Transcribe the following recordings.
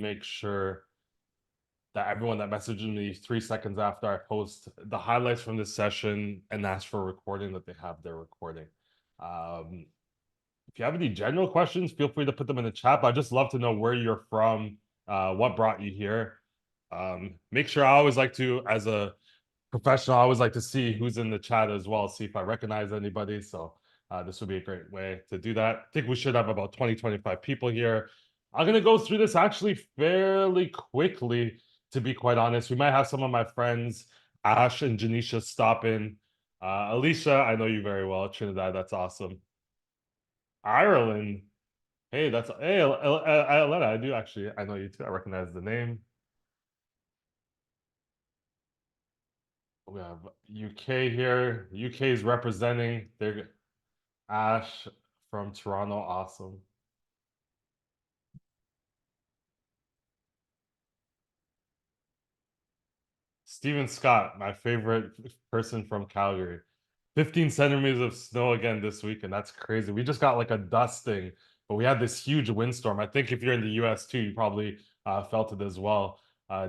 make sure that everyone that messages me 3 seconds after I post the highlights from this session and ask for a recording, that they have their recording. If you have any general questions, feel free to put them in the chat. But I just love to know where you're from, what brought you here. Make sure, I always like to, as a professional, I always like to see who's in the chat as well, see if I recognize anybody. So this would be a great way to do that. I think we should have about 20-25 people here. I'm going to go through this actually fairly quickly, to be quite honest. We might have some of my friends, Ash and Janisha, stop in. Alicia, I know you very well. Trinidad, that's awesome. Ireland. Hey, Aletta, I do actually, I know you too. I recognize the name. We have UK here. UK is representing. They're Ash from Toronto. Awesome. Stephen Scott, my favorite person from Calgary. 15 centimeters of snow again this weekend. That's crazy. We just got like a dusting, but we had this huge windstorm. I think if you're in the US too, you probably felt it as well.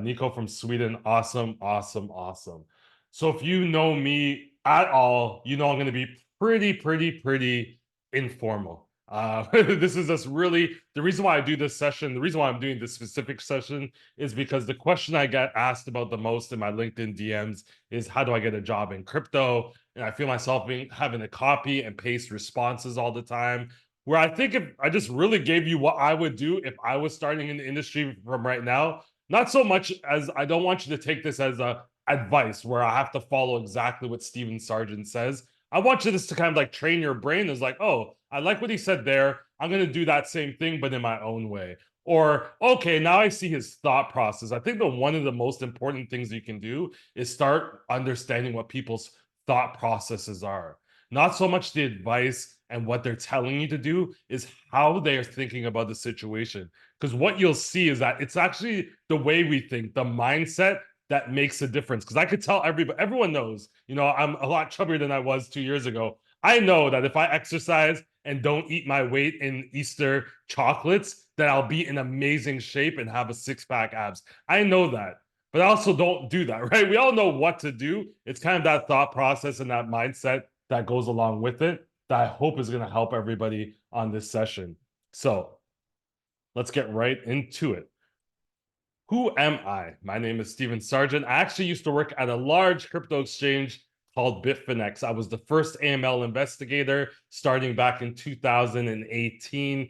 Nico from Sweden, awesome, awesome, awesome. So if you know me at all, you know I'm going to be pretty informal. This is just really the reason why I do this session. The reason why I'm doing this specific session is because the question I get asked about the most in my LinkedIn DMs is, how do I get a job in crypto? And I feel myself having to copy and paste responses all the time. Where I think if I just really gave you what I would do if I was starting in the industry from right now, not so much as, I don't want you to take this as a advice where I have to follow exactly what Steven Sargent says. I want you to kind of like train your brain as like, oh, I like what he said there. I'm going to do that same thing, but in my own way. Or, okay, now I see his thought process. I think that one of the most important things you can do is start understanding what people's thought processes are. Not so much the advice and what they're telling you to do, is how they're thinking about the situation. Because what you'll see is that it's actually the way we think, the mindset, that makes a difference. Because I could tell everyone knows, I'm a lot chubbier than I was 2 years ago. I know that if I exercise and don't eat my weight in Easter chocolates, that I'll be in amazing shape and have a six-pack abs. I know that, but I also don't do that, right? We all know what to do. It's kind of that thought process and that mindset that goes along with it that I hope is going to help everybody on this session. So let's get right into it. Who am I? My name is Steven Sargent. I actually used to work at a large crypto exchange called Bitfinex. I was the first AML investigator starting back in 2018.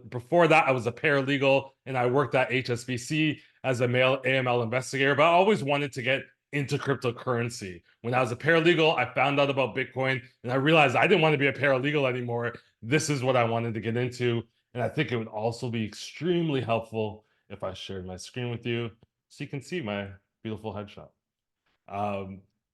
Before that, I was a paralegal and I worked at HSBC as a male AML investigator, but I always wanted to get into cryptocurrency. When I was a paralegal, I found out about Bitcoin and I realized I didn't want to be a paralegal anymore. This is what I wanted to get into. And I think it would also be extremely helpful if I shared my screen with you so you can see my beautiful headshot.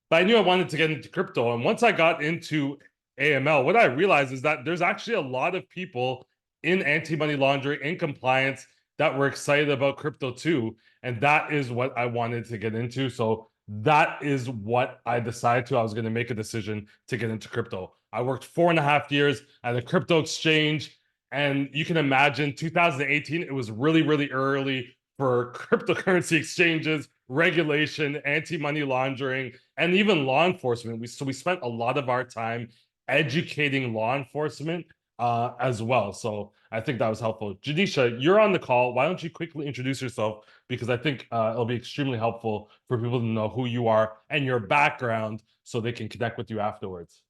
But I knew I wanted to get into crypto. And once I got into AML, what I realized is that there's actually a lot of people in anti-money laundering and compliance that were excited about crypto too. And that is what I wanted to get into. So that is what I decided I was going to make a decision to get into crypto. I worked 4.5 years at a crypto exchange. And you can imagine 2018, it was really early for cryptocurrency exchanges, regulation, anti-money laundering, and even law enforcement. We spent a lot of our time educating law enforcement as well. So I think that was helpful. Janisha, you're on the call. Why don't you quickly introduce yourself? Because I think it'll be extremely helpful for people to know who you are and your background so they can connect with you afterwards.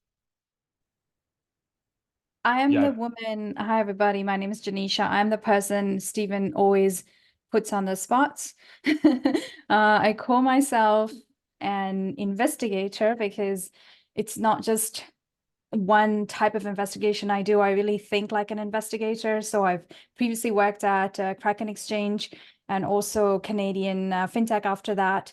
I am the woman. Hi, everybody. My name is Janisha. I'm the person Stephen always puts on the spot. I call myself an investigator because it's not just one type of investigation I do. I really think like an investigator. So I've previously worked at Kraken Exchange and also Canadian fintech after that,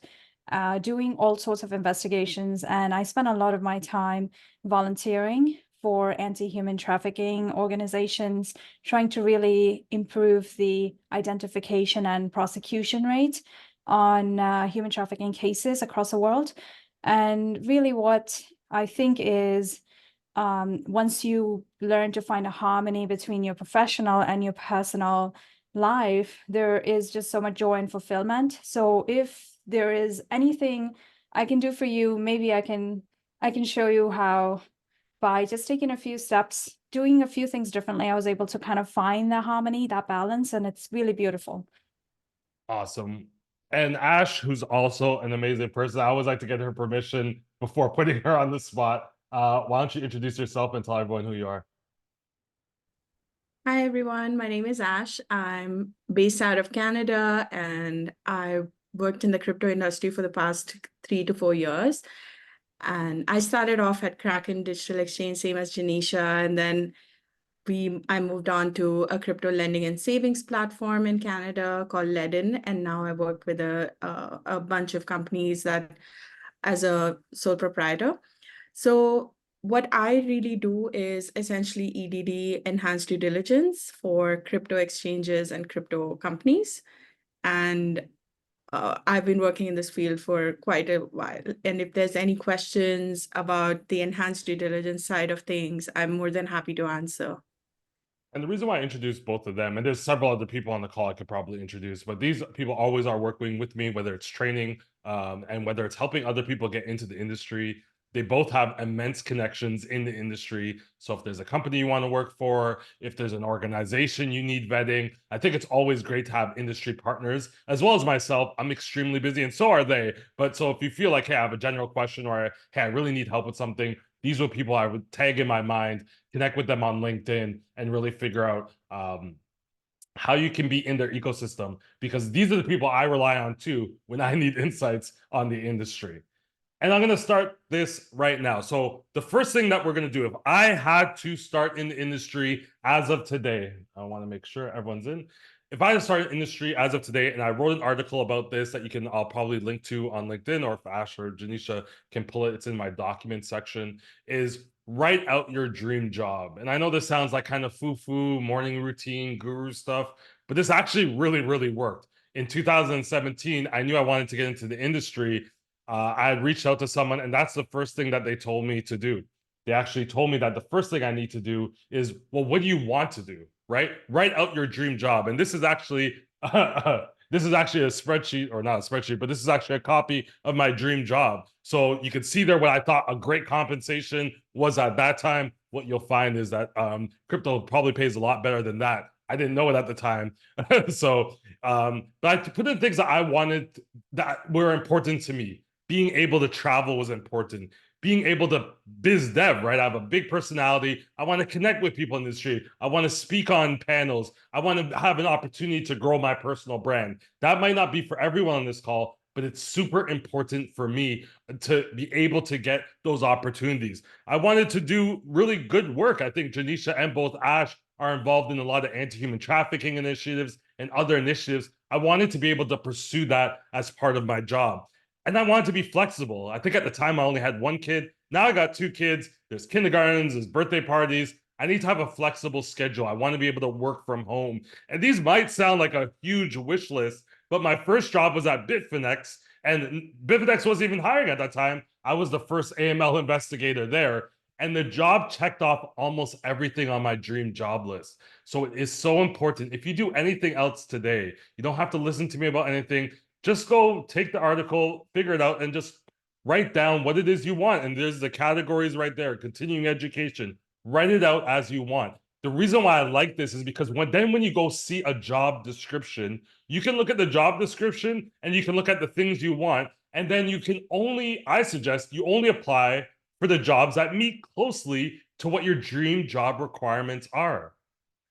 doing all sorts of investigations. And I spent a lot of my time volunteering for anti-human trafficking organizations, trying to really improve the identification and prosecution rate on human trafficking cases across the world. And really what I think is once you learn to find a harmony between your professional and your personal life, there is just so much joy and fulfillment. So if there is anything I can do for you, maybe I can show you how by just taking a few steps, doing a few things differently, I was able to kind of find that harmony, that balance, and it's really beautiful. Awesome. And Ash, who's also an amazing person, I always like to get her permission before putting her on the spot. Why don't you introduce yourself and tell everyone who you are? Hi everyone, my name is Ash. I'm based out of Canada and I worked in the crypto industry for the past 3 to 4 years. And I started off at Kraken Digital Exchange, same as Janisha, and then I moved on to a crypto lending and savings platform in Canada called Ledin, and now I work with a bunch of companies that as a sole proprietor. So what I really do is essentially EDD, enhanced due diligence for crypto exchanges and crypto companies. And I've been working in this field for quite a while. And if there's any questions about the enhanced due diligence side of things, I'm more than happy to answer. And the reason why I introduced both of them, and there's several other people on the call I could probably introduce, but these people always are working with me, whether it's training and whether it's helping other people get into the industry. They both have immense connections in the industry. So if there's a company you want to work for, if there's an organization you need vetting, I think it's always great to have industry partners, as well as myself. I'm extremely busy, and so are they. But so if you feel like, hey, I have a general question, or hey, I really need help with something, these are people I would tag in my mind, connect with them on LinkedIn, and really figure out how you can be in their ecosystem, because these are the people I rely on too when I need insights on the industry. And I'm going to start this right now. So the first thing that we're going to do, if I had to start in the industry as of today, I want to make sure everyone's in. If I had to start in industry as of today, and I wrote an article about this that I'll probably link to on LinkedIn, or if Ash or Janisha can pull it, it's in my document section, is write out your dream job. And I know this sounds like kind of foo-foo, morning routine, guru stuff, but this actually really, really worked. In 2017, I knew I wanted to get into the industry. I had reached out to someone, and that's the first thing that they told me to do. They actually told me that the first thing I need to do is, well, what do you want to do? Right? Write out your dream job. And this is actually this is actually a spreadsheet, or not a spreadsheet, but this is actually a copy of my dream job. So you can see there what I thought a great compensation was at that time. What you'll find is that crypto probably pays a lot better than that. I didn't know it at the time. So, but I put in things that I wanted that were important to me. Being able to travel was important. Being able to biz dev, right? I have a big personality. I want to connect with people in the industry. I want to speak on panels. I want to have an opportunity to grow my personal brand. That might not be for everyone on this call, but it's super important for me to be able to get those opportunities. I wanted to do really good work. I think Janisha and both Ash are involved in a lot of anti-human trafficking initiatives and other initiatives. I wanted to be able to pursue that as part of my job. And I wanted to be flexible. I think at the time I only had one kid. Now I got two kids. There's kindergartens, there's birthday parties. I need to have a flexible schedule. I want to be able to work from home. And these might sound like a huge wish list, but my first job was at Bitfinex, and Bitfinex wasn't even hiring at that time. I was the first AML investigator there. And the job checked off almost everything on my dream job list. So it is so important. If you do anything else today, you don't have to listen to me about anything. Just go take the article, figure it out, and just write down what it is you want. And there's the categories right there: continuing education. Write it out as you want. The reason why I like this is because when you go see a job description, you can look at the job description and you can look at the things you want. And then I suggest you only apply for the jobs that meet closely to what your dream job requirements are.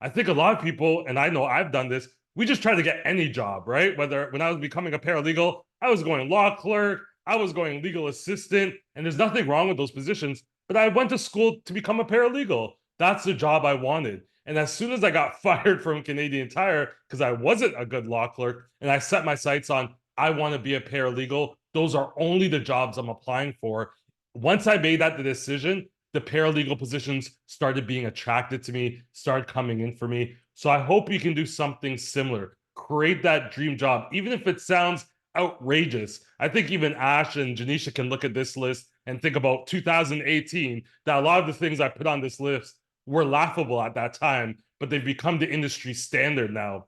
I think a lot of people, and I know I've done this, we just try to get any job, right? Whether when I was becoming a paralegal, I was going law clerk, I was going legal assistant, and there's nothing wrong with those positions, but I went to school to become a paralegal. That's the job I wanted. And as soon as I got fired from Canadian Tire because I wasn't a good law clerk, and I set my sights on, I want to be a paralegal, those are only the jobs I'm applying for. Once I made that the decision, the paralegal positions started being attracted to me, started coming in for me. So I hope you can do something similar. Create that dream job, even if it sounds outrageous. I think even Ash and Janisha can look at this list and think about 2018, that a lot of the things I put on this list were laughable at that time, but they've become the industry standard now.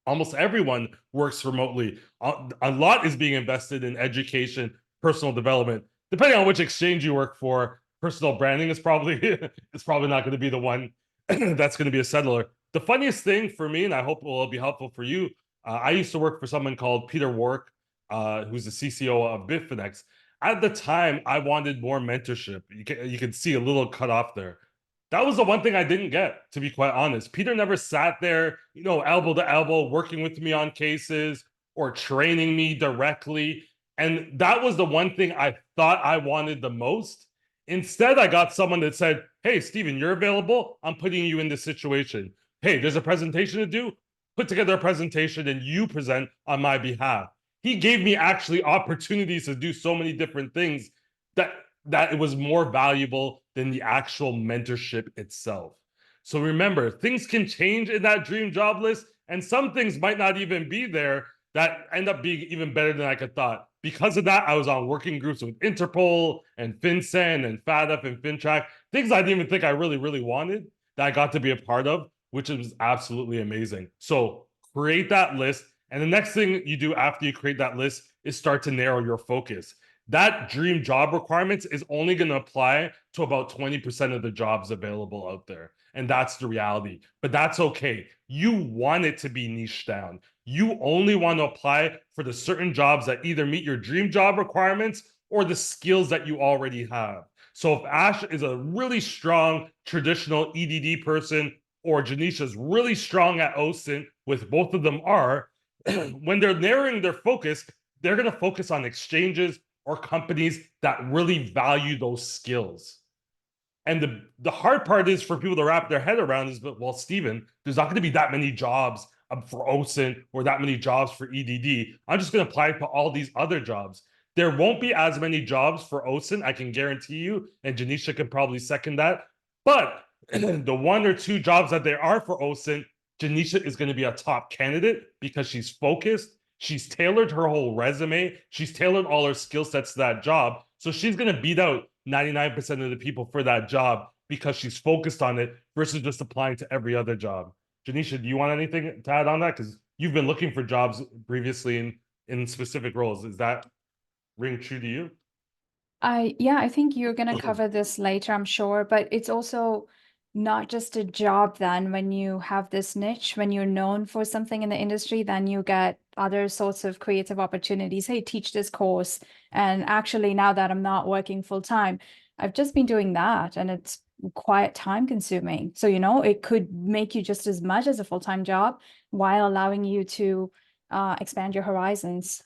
Almost everyone works remotely. A lot is being invested in education, personal development. Depending on which exchange you work for, personal branding is probably is probably not going to be the one that's going to be a settler. The funniest thing for me, and I hope it will be helpful for you, I used to work for someone called Peter Warwick, who's the CCO of Bitfinex. At the time, I wanted more mentorship. You can see a little cut off there. That was the one thing I didn't get, to be quite honest. Peter never sat there, elbow to elbow, working with me on cases or training me directly. And that was the one thing I thought I wanted the most. Instead, I got someone that said, hey, Steven, you're available. I'm putting you in this situation. Hey, there's a presentation to do. Put together a presentation and you present on my behalf. He gave me actually opportunities to do so many different things that it was more valuable than the actual mentorship itself. So remember, things can change in that dream job list, and some things might not even be there that end up being even better than I could thought. Because of that, I was on working groups with Interpol and FinCEN and FATF and FinTrack, things I didn't even think I really wanted that I got to be a part of, which was absolutely amazing. So create that list. And the next thing you do after you create that list is start to narrow your focus. That dream job requirements is only going to apply to about 20% of the jobs available out there. And that's the reality. But that's okay. You want it to be niche down. You only want to apply for the certain jobs that either meet your dream job requirements or the skills that you already have. So if Ash is a really strong traditional EDD person, or Janisha's really strong at OSINT, with both of them are, when they're narrowing their focus, they're going to focus on exchanges or companies that really value those skills. And the hard part is for people to wrap their head around is, but well, Steven, there's not going to be that many jobs for OSINT or that many jobs for EDD. I'm just going to apply for all these other jobs. There won't be as many jobs for OSINT, I can guarantee you, and Janisha can probably second that. But the one or two jobs that there are for OSINT, Janisha is going to be a top candidate because she's focused. She's tailored her whole resume. She's tailored all her skill sets to that job. So she's going to beat out 99% of the people for that job because she's focused on it versus just applying to every other job. Janisha, do you want anything to add on that? Because you've been looking for jobs previously in specific roles. Is that ring true to you? I think you're gonna cover this later, I'm sure, but it's also not just a job then when you have this niche, when you're known for something in the industry, then you get other sorts of creative opportunities. Hey, teach this course. And actually, now that I'm not working full time, I've just been doing that and it's quite time consuming. So, it could make you just as much as a full-time job while allowing you to expand your horizons.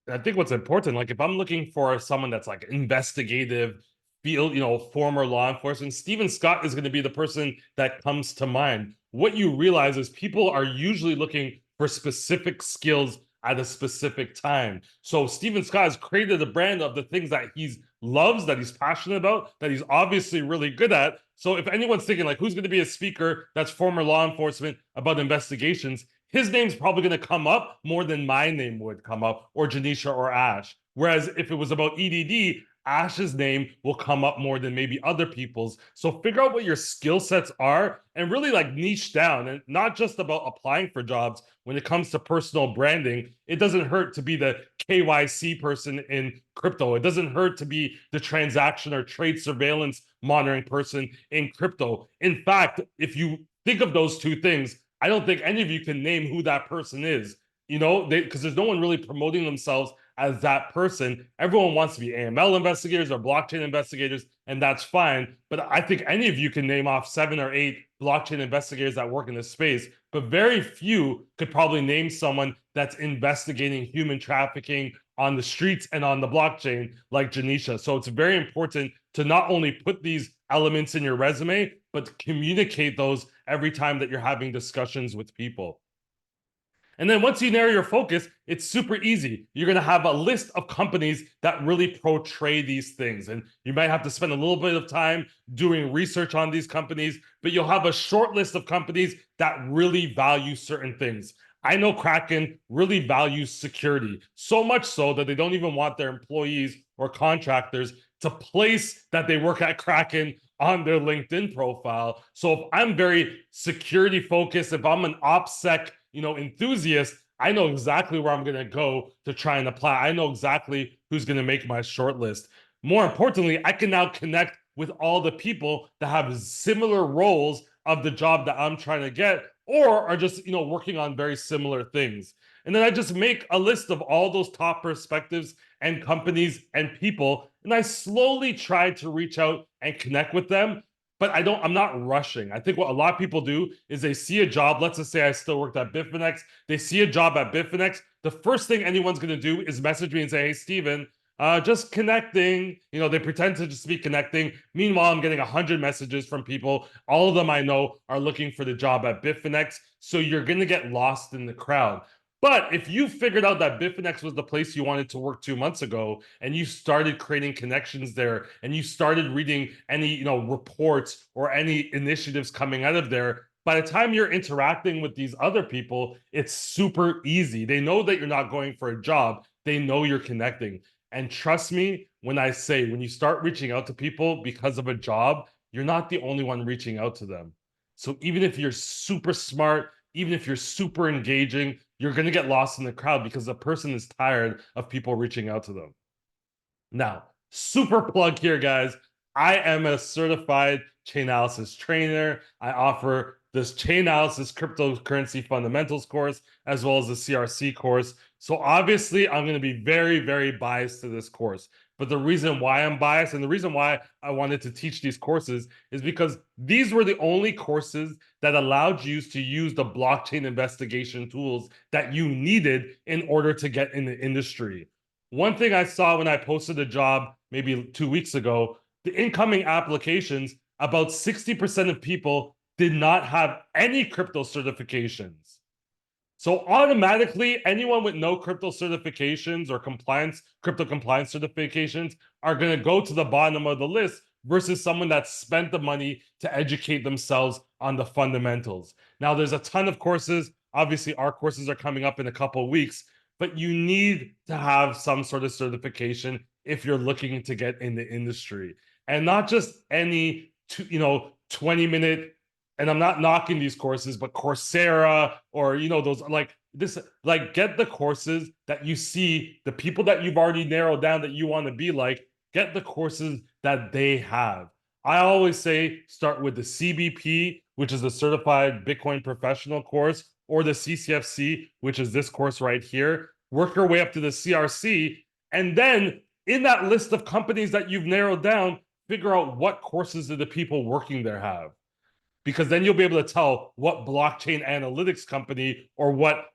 I think what's important, like if I'm looking for someone that's like investigative, field, former law enforcement, Steven Scott is going to be the person that comes to mind. What you realize is people are usually looking for specific skills at a specific time. So Steven Scott has created a brand of the things that he loves, that he's passionate about, that he's obviously really good at. So if anyone's thinking like, who's going to be a speaker that's former law enforcement about investigations, his name's probably going to come up more than my name would come up, or Janisha or Ash. Whereas if it was about EDD, Ash's name will come up more than maybe other people's. So figure out what your skill sets are and really like niche down, and not just about applying for jobs. When it comes to personal branding, it doesn't hurt to be the KYC person in crypto. It doesn't hurt to be the transaction or trade surveillance monitoring person in crypto. In fact, if you think of those two things, I don't think any of you can name who that person is, because there's no one really promoting themselves as that person. Everyone wants to be AML investigators or blockchain investigators, and that's fine. But I think any of you can name off 7 or 8 blockchain investigators that work in this space, but very few could probably name someone that's investigating human trafficking on the streets and on the blockchain like Janisha. So it's very important to not only put these elements in your resume, but communicate those every time that you're having discussions with people. And then once you narrow your focus, it's super easy. You're going to have a list of companies that really portray these things. And you might have to spend a little bit of time doing research on these companies, but you'll have a short list of companies that really value certain things. I know Kraken really values security, so much so that they don't even want their employees or contractors to place that they work at Kraken on their LinkedIn profile. So if I'm very security focused, if I'm an OPSEC enthusiast, I know exactly where I'm going to go to try and apply. I know exactly who's going to make my short list. More importantly, I can now connect with all the people that have similar roles of the job that I'm trying to get, or are just, working on very similar things. And then I just make a list of all those top perspectives and companies and people, and I slowly try to reach out and connect with them. But I'm not rushing. I think what a lot of people do is they see a job. Let's just say I still worked at Bitfinex. They see a job at Bitfinex. The first thing anyone's going to do is message me and say, hey, Steven, just connecting. They pretend to just be connecting. Meanwhile, I'm getting 100 messages from people. All of them I know are looking for the job at Bitfinex. So you're going to get lost in the crowd. But if you figured out that Bitfinex was the place you wanted to work 2 months ago, and you started creating connections there, and you started reading any, reports or any initiatives coming out of there, by the time you're interacting with these other people, it's super easy. They know that you're not going for a job. They know you're connecting. And trust me when I say, when you start reaching out to people because of a job, you're not the only one reaching out to them. So even if you're super smart, even if you're super engaging, you're going to get lost in the crowd because the person is tired of people reaching out to them. Now, super plug here, guys. I am a certified chain analysis trainer. I offer this chain analysis cryptocurrency fundamentals course, as well as the CRC course. So obviously, I'm going to be very, very biased to this course. But the reason why I'm biased and the reason why I wanted to teach these courses is because these were the only courses that allowed you to use the blockchain investigation tools that you needed in order to get in the industry. One thing I saw when I posted a job maybe 2 weeks ago, the incoming applications, about 60% of people did not have any crypto certifications. So automatically, anyone with no crypto certifications or crypto compliance certifications are going to go to the bottom of the list versus someone that spent the money to educate themselves on the fundamentals. Now, there's a ton of courses. Obviously, our courses are coming up in a couple of weeks, but you need to have some sort of certification if you're looking to get in the industry. And not just any 20-minute, and I'm not knocking these courses, but Coursera or those get the courses that you see, the people that you've already narrowed down that you want to be like, get the courses that they have. I always say start with the CBP, which is the Certified Bitcoin Professional course, or the CCFC, which is this course right here. Work your way up to the CRC, and then in that list of companies that you've narrowed down, figure out what courses do the people working there have. Because then you'll be able to tell what blockchain analytics company or what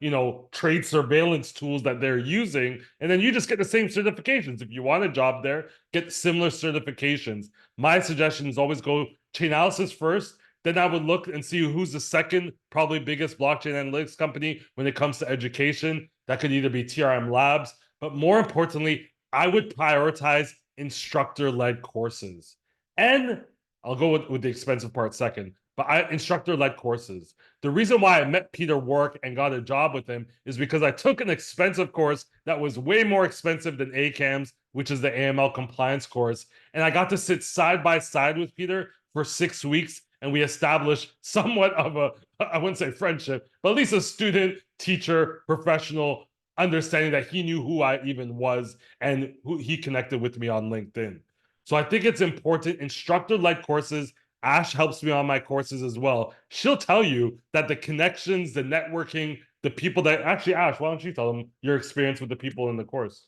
trade surveillance tools that they're using, and then you just get the same certifications. If you want a job there, get similar certifications. My suggestion is always go chain analysis first, then I would look and see who's the second probably biggest blockchain analytics company when it comes to education. That could either be TRM Labs, but more importantly, I would prioritize instructor-led courses. And I'll go with the expensive part second, but instructor-led courses. The reason why I met Peter Warwick and got a job with him is because I took an expensive course that was way more expensive than ACAMS, which is the AML compliance course. And I got to sit side by side with Peter for 6 weeks, and we established somewhat of a, I wouldn't say friendship, but at least a student, teacher, professional understanding that he knew who I even was and who he connected with me on LinkedIn. So I think it's important. Instructor-led courses. Ash helps me on my courses as well. She'll tell you that the connections, the networking, the people that actually, Ash, why don't you tell them your experience with the people in the course?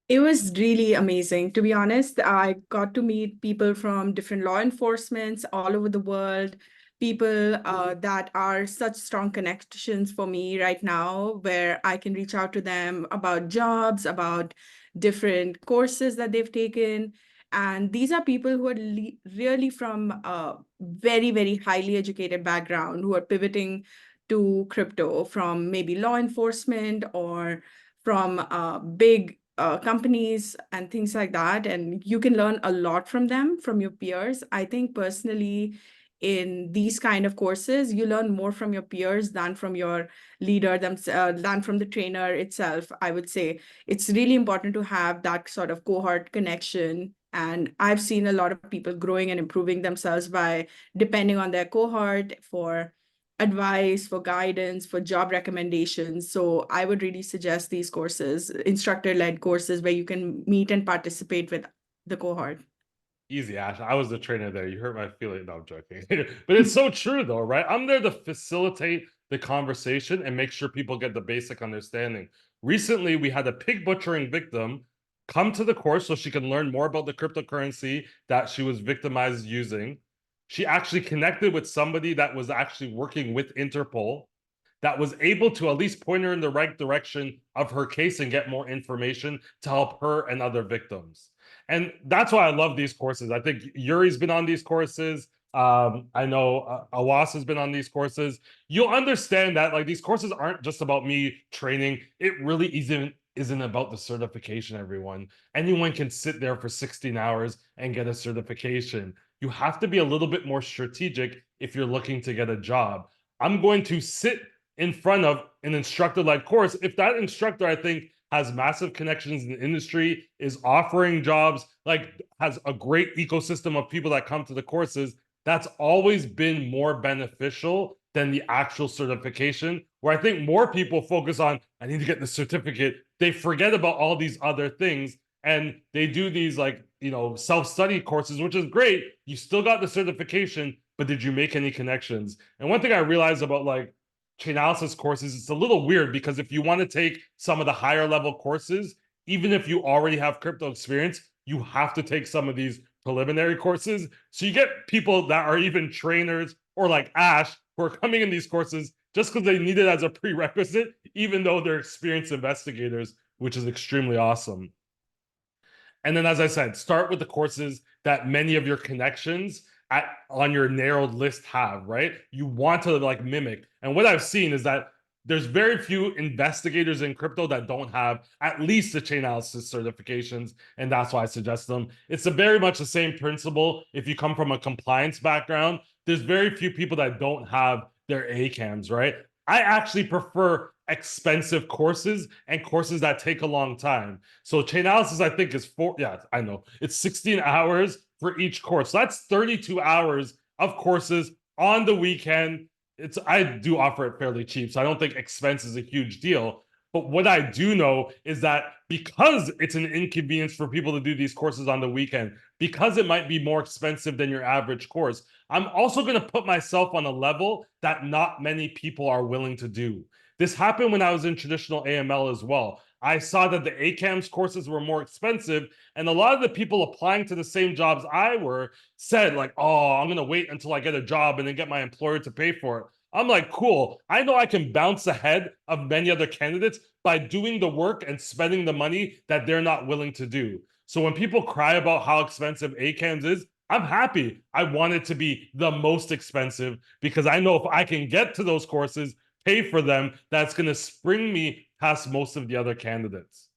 It was really amazing. To be honest, I got to meet people from different law enforcements all over the world, people that are such strong connections for me right now, where I can reach out to them about jobs, about different courses that they've taken. And these are people who are really from a very, very highly educated background, who are pivoting to crypto from maybe law enforcement or from big companies and things like that. And you can learn a lot from them, from your peers. I think personally, in these kind of courses, you learn more from your peers than from your leader, than from the trainer itself. I would say it's really important to have that sort of cohort connection. And I've seen a lot of people growing and improving themselves by depending on their cohort for advice, for guidance, for job recommendations. So I would really suggest these courses, instructor-led courses where you can meet and participate with the cohort. Easy, Ash. I was the trainer there. You hurt my feeling. No, I'm joking. But it's so true, though, right? I'm there to facilitate the conversation and make sure people get the basic understanding. Recently, we had a pig butchering victim come to the course so she can learn more about the cryptocurrency that she was victimized using. She actually connected with somebody that was actually working with Interpol that was able to at least point her in the right direction of her case and get more information to help her and other victims. And that's why I love these courses. I think Yuri's been on these courses. I know Awas has been on these courses. You'll understand that like these courses aren't just about me training. It really isn't about the certification, everyone. Anyone can sit there for 16 hours and get a certification. You have to be a little bit more strategic if you're looking to get a job. I'm going to sit in front of an instructor-led course if that instructor, I think, has massive connections in the industry, is offering jobs, like has a great ecosystem of people that come to the courses. That's always been more beneficial than the actual certification, where I think more people focus on, I need to get the certificate. They forget about all these other things and they do these like, self-study courses, which is great. You still got the certification, but did you make any connections? And one thing I realized about like Chainalysis courses, it's a little weird because if you want to take some of the higher level courses, even if you already have crypto experience, you have to take some of these preliminary courses. So you get people that are even trainers or like Ash who are coming in these courses just because they need it as a prerequisite, even though they're experienced investigators, which is extremely awesome. And then, as I said, start with the courses that many of your connections on your narrowed list have, right? You want to like mimic. And what I've seen is that there's very few investigators in crypto that don't have at least the Chainalysis certifications, and that's why I suggest them. It's very much the same principle. If you come from a compliance background, there's very few people that don't have their ACAMs, right? I actually prefer expensive courses and courses that take a long time. So Chainalysis, I think, is I know. It's 16 hours for each course. So that's 32 hours of courses on the weekend. I do offer it fairly cheap, so I don't think expense is a huge deal. But what I do know is that because it's an inconvenience for people to do these courses on the weekend, because it might be more expensive than your average course, I'm also going to put myself on a level that not many people are willing to do. This happened when I was in traditional AML as well. I saw that the ACAMS courses were more expensive, and a lot of the people applying to the same jobs I were said like, oh, I'm going to wait until I get a job and then get my employer to pay for it. I'm like, cool. I know I can bounce ahead of many other candidates by doing the work and spending the money that they're not willing to do. So when people cry about how expensive ACAMS is, I'm happy. I want it to be the most expensive because I know if I can get to those courses, pay for them, that's going to spring me past most of the other candidates.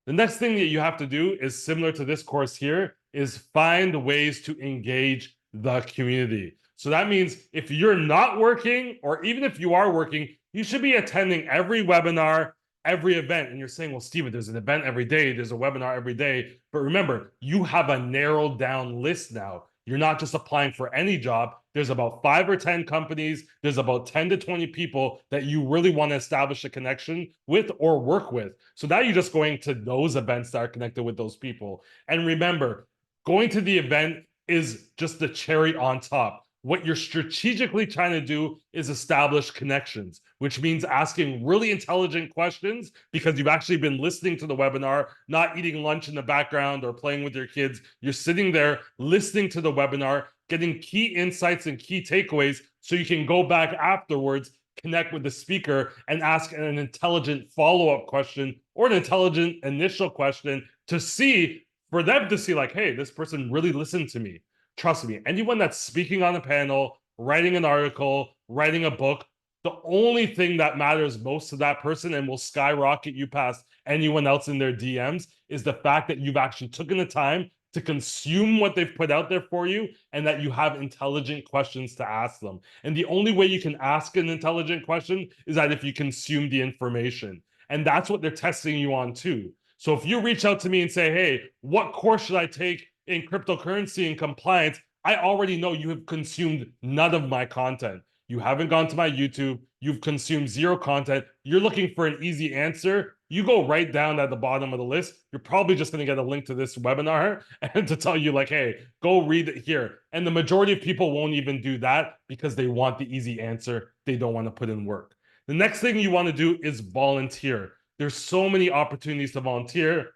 The next thing that you have to do is similar to this course here, is find ways to engage the community. So that means if you're not working, or even if you are working, you should be attending every webinar, every event. And you're saying, well, Steven, there's an event every day, there's a webinar every day. But remember, you have a narrowed down list now. You're not just applying for any job. There's about 5 or 10 companies. There's about 10 to 20 people that you really want to establish a connection with or work with. So now you're just going to those events that are connected with those people. And remember, going to the event is just the cherry on top. What you're strategically trying to do is establish connections, which means asking really intelligent questions because you've actually been listening to the webinar, not eating lunch in the background or playing with your kids. You're sitting there listening to the webinar, getting key insights and key takeaways so you can go back afterwards, connect with the speaker, and ask an intelligent follow-up question or an intelligent initial question for them to see like, hey, this person really listened to me. Trust me, anyone that's speaking on a panel, writing an article, writing a book, the only thing that matters most to that person and will skyrocket you past anyone else in their DMs is the fact that you've actually taken the time to consume what they've put out there for you and that you have intelligent questions to ask them. And the only way you can ask an intelligent question is that if you consume the information. And that's what they're testing you on too. So if you reach out to me and say, hey, what course should I take in cryptocurrency and compliance? I already know you have consumed none of my content. You haven't gone to my YouTube. You've consumed zero content. You're looking for an easy answer. You go right down at the bottom of the list. You're probably just going to get a link to this webinar and to tell you like, hey, go read it here. And the majority of people won't even do that because they want the easy answer. They don't want to put in work. The next thing you want to do is volunteer. There's so many opportunities to volunteer.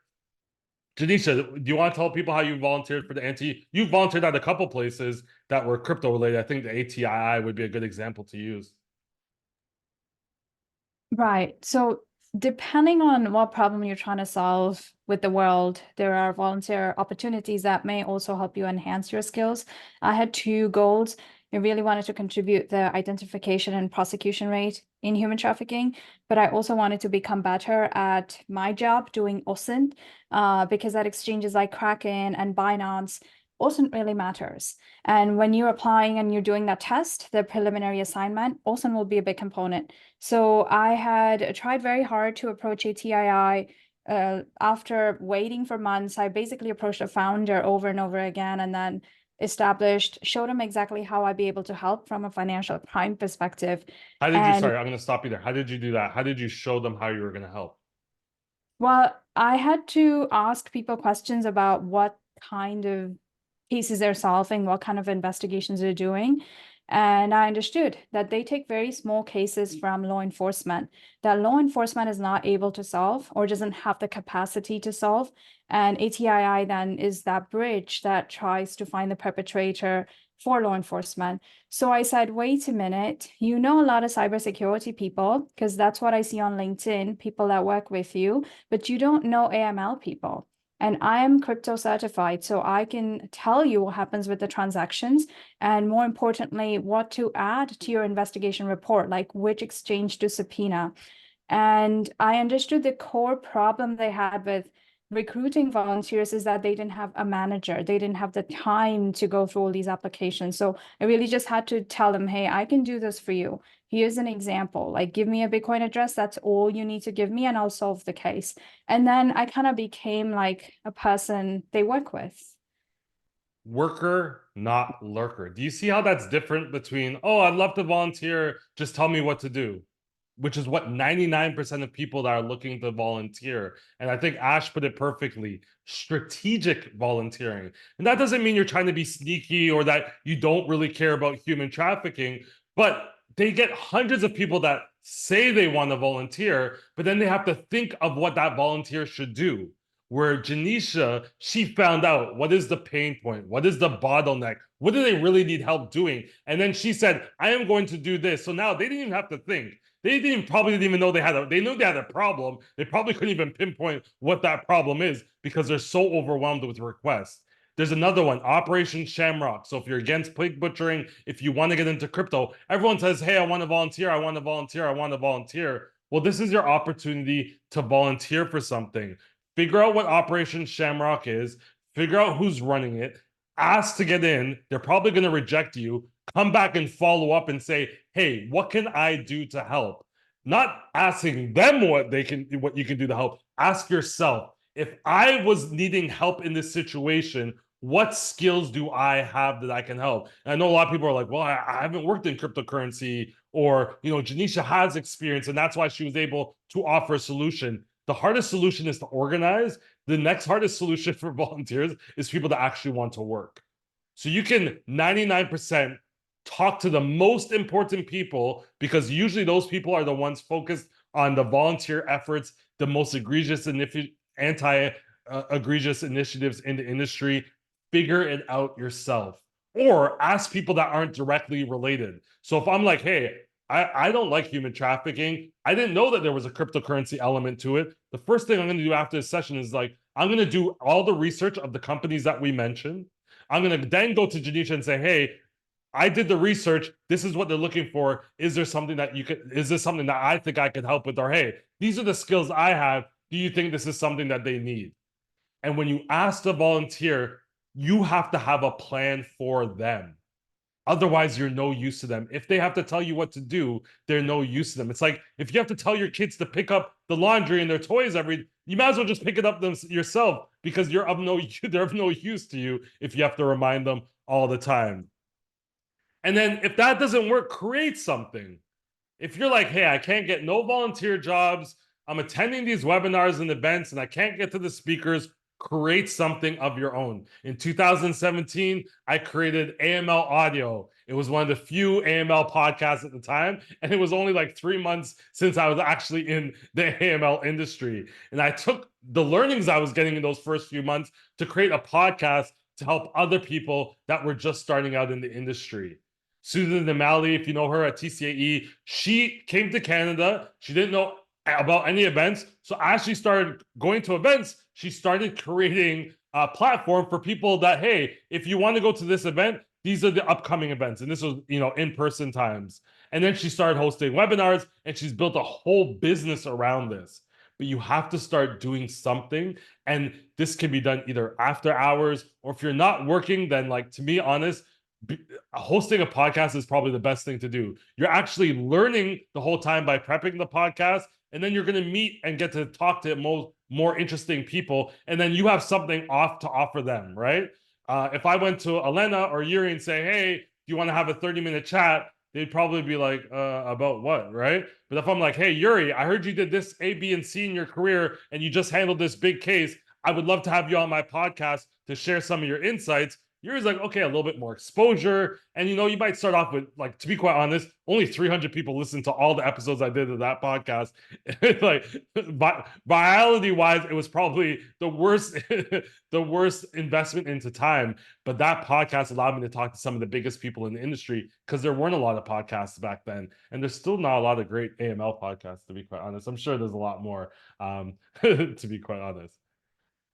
Janisha, do you want to tell people how you volunteered for the anti? You volunteered at a couple places that were crypto related. I think the ATII would be a good example to use. Right. So depending on what problem you're trying to solve with the world, there are volunteer opportunities that may also help you enhance your skills. I had two goals. I really wanted to contribute the identification and prosecution rate in human trafficking, but I also wanted to become better at my job doing OSINT, because at exchanges like Kraken and Binance, OSINT really matters. And when you're applying and you're doing that test, the preliminary assignment, OSINT will be a big component. So I had tried very hard to approach ATII. After waiting for months, I basically approached a founder over and over again, and then showed him exactly how I'd be able to help from a financial crime perspective. How did you, sorry, I'm going to stop you there. How did you do that? How did you show them how you were going to help? Well, I had to ask people questions about what kind of cases they're solving, what kind of investigations they're doing. And I understood that they take very small cases from law enforcement that law enforcement is not able to solve or doesn't have the capacity to solve. And ATII then is that bridge that tries to find the perpetrator for law enforcement. So I said, wait a minute, you know a lot of cybersecurity people, because that's what I see on LinkedIn, people that work with you, but you don't know AML people. And I am crypto certified, so I can tell you what happens with the transactions, and more importantly, what to add to your investigation report, like which exchange to subpoena. And I understood the core problem they had with recruiting volunteers is that they didn't have a manager. They didn't have the time to go through all these applications. So I really just had to tell them, hey, I can do this for you. Here's an example, like give me a Bitcoin address. That's all you need to give me and I'll solve the case. And then I kind of became like a person they work with. Worker, not lurker. Do you see how that's different between, oh, I'd love to volunteer, just tell me what to do? Which is what 99% of people that are looking to volunteer. And I think Ash put it perfectly, strategic volunteering. And that doesn't mean you're trying to be sneaky or that you don't really care about human trafficking, but they get hundreds of people that say they want to volunteer, but then they have to think of what that volunteer should do. Where Janisha, she found out what is the pain point, what is the bottleneck, what do they really need help doing? And then she said, I am going to do this. So now they didn't even have to think. They probably didn't even know they knew they had a problem. They probably couldn't even pinpoint what that problem is because they're so overwhelmed with requests. There's another one, Operation Shamrock. So if you're against pig butchering, if you want to get into crypto, everyone says, hey, I want to volunteer, I want to volunteer, I want to volunteer. Well, this is your opportunity to volunteer for something. Figure out what Operation Shamrock is, figure out who's running it, ask to get in. They're probably going to reject you. Come back and follow up and say, hey, what can I do to help? Not asking them what you can do to help. Ask yourself, if I was needing help in this situation, what skills do I have that I can help? And I know a lot of people are like, well, I haven't worked in cryptocurrency, or, Janisha has experience and that's why she was able to offer a solution. The hardest solution is to organize. The next hardest solution for volunteers is people that actually want to work. So you can 99% talk to the most important people, because usually those people are the ones focused on the volunteer efforts, the most egregious anti-egregious initiatives in the industry. Figure it out yourself, or ask people that aren't directly related. So if I'm like, hey, I don't like human trafficking, I didn't know that there was a cryptocurrency element to it. The first thing I'm going to do after this session is like, I'm going to do all the research of the companies that we mentioned. I'm going to then go to Janisha and say, hey, I did the research. This is what they're looking for. Is there something that is this something that I think I could help with? Or, hey, these are the skills I have. Do you think this is something that they need? And when you ask the volunteer, you have to have a plan for them. Otherwise, you're no use to them. If they have to tell you what to do, they're no use to them. It's like if you have to tell your kids to pick up the laundry and their toys you might as well just pick it up yourself, because they're of no use to you if you have to remind them all the time. And then if that doesn't work, create something. If you're like, hey, I can't get no volunteer jobs, I'm attending these webinars and events and I can't get to the speakers, create something of your own. In 2017, I created AML Audio. It was one of the few AML podcasts at the time, and it was only like 3 months since I was actually in the AML industry. And I took the learnings I was getting in those first few months to create a podcast to help other people that were just starting out in the industry. Susan Namali, if you know her at TCAE, she came to Canada. She didn't know about any events. So as she started going to events, she started creating a platform for people that, hey, if you want to go to this event, these are the upcoming events. And this was, in-person times. And then she started hosting webinars and she's built a whole business around this. But you have to start doing something. And this can be done either after hours, or if you're not working, then like, to be honest, hosting a podcast is probably the best thing to do. You're actually learning the whole time by prepping the podcast, and then you're going to meet and get to talk to more interesting people, and then you have something off to offer them, right? If I went to Elena or Yuri and say, hey, do you want to have a 30-minute chat? They'd probably be like, about what, right? But if I'm like, hey, Yuri, I heard you did this A, B, and C in your career, and you just handled this big case, I would love to have you on my podcast to share some of your insights. Yours like, okay, a little bit more exposure. And, you might start off with, like, to be quite honest, only 300 people listen to all the episodes I did of that podcast. Like, biology-wise, it was probably the worst, the worst investment into time. But that podcast allowed me to talk to some of the biggest people in the industry, because there weren't a lot of podcasts back then. And there's still not a lot of great AML podcasts, to be quite honest. I'm sure there's a lot more, to be quite honest.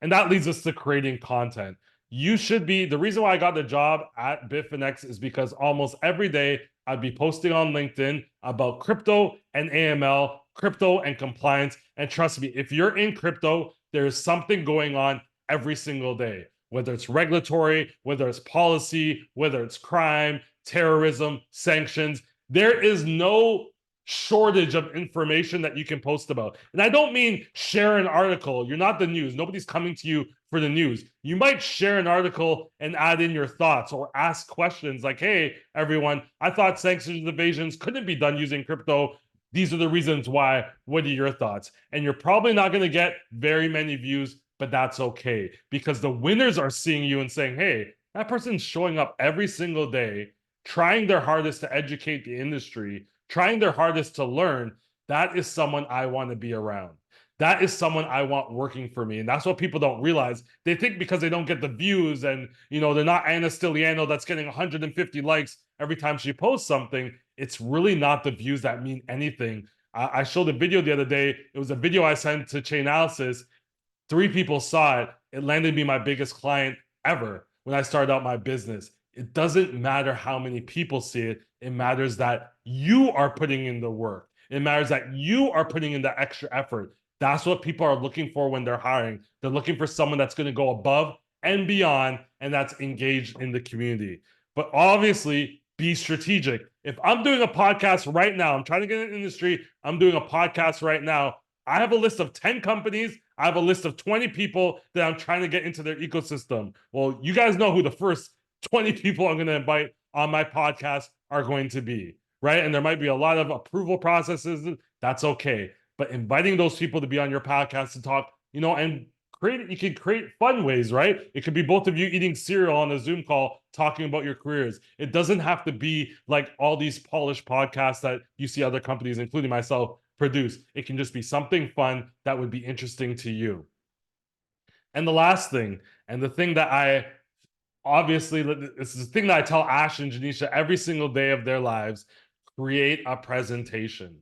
And that leads us to creating content. You should be, the reason why I got the job at Bitfinex is because almost every day I'd be posting on LinkedIn about crypto and AML, crypto and compliance. And trust me, if you're in crypto, there's something going on every single day, whether it's regulatory, whether it's policy, whether it's crime, terrorism, sanctions. There is no shortage of information that you can post about. And I don't mean share an article. You're not the news. Nobody's coming to you for the news. You might share an article and add in your thoughts, or ask questions like, hey, everyone, I thought sanctions evasions couldn't be done using crypto. These are the reasons why. What are your thoughts? And you're probably not going to get very many views, but that's okay, because the winners are seeing you and saying, hey, that person's showing up every single day, trying their hardest to educate the industry, trying their hardest to learn. That is someone I want to be around. That is someone I want working for me. And that's what people don't realize. They think because they don't get the views and, they're not Anna Stiliano that's getting 150 likes every time she posts something. It's really not the views that mean anything. I showed a video the other day. It was a video I sent to Chainalysis. 3 people saw it. It landed me my biggest client ever when I started out my business. It doesn't matter how many people see it. It matters that you are putting in the work. It matters that you are putting in the extra effort. That's what people are looking for when they're hiring. They're looking for someone that's going to go above and beyond, and that's engaged in the community. But obviously, be strategic. If I'm doing a podcast right now, I'm trying to get in the industry, I'm doing a podcast right now, I have a list of 10 companies. I have a list of 20 people that I'm trying to get into their ecosystem. Well, you guys know who the first 20 people I'm going to invite on my podcast are going to be, right? And there might be a lot of approval processes. That's okay. But inviting those people to be on your podcast to talk, and you can create fun ways, right? It could be both of you eating cereal on a Zoom call, talking about your careers. It doesn't have to be like all these polished podcasts that you see other companies, including myself, produce. It can just be something fun that would be interesting to you. And the last thing, and the thing that obviously, this is the thing that I tell Ash and Janisha every single day of their lives: create a presentation.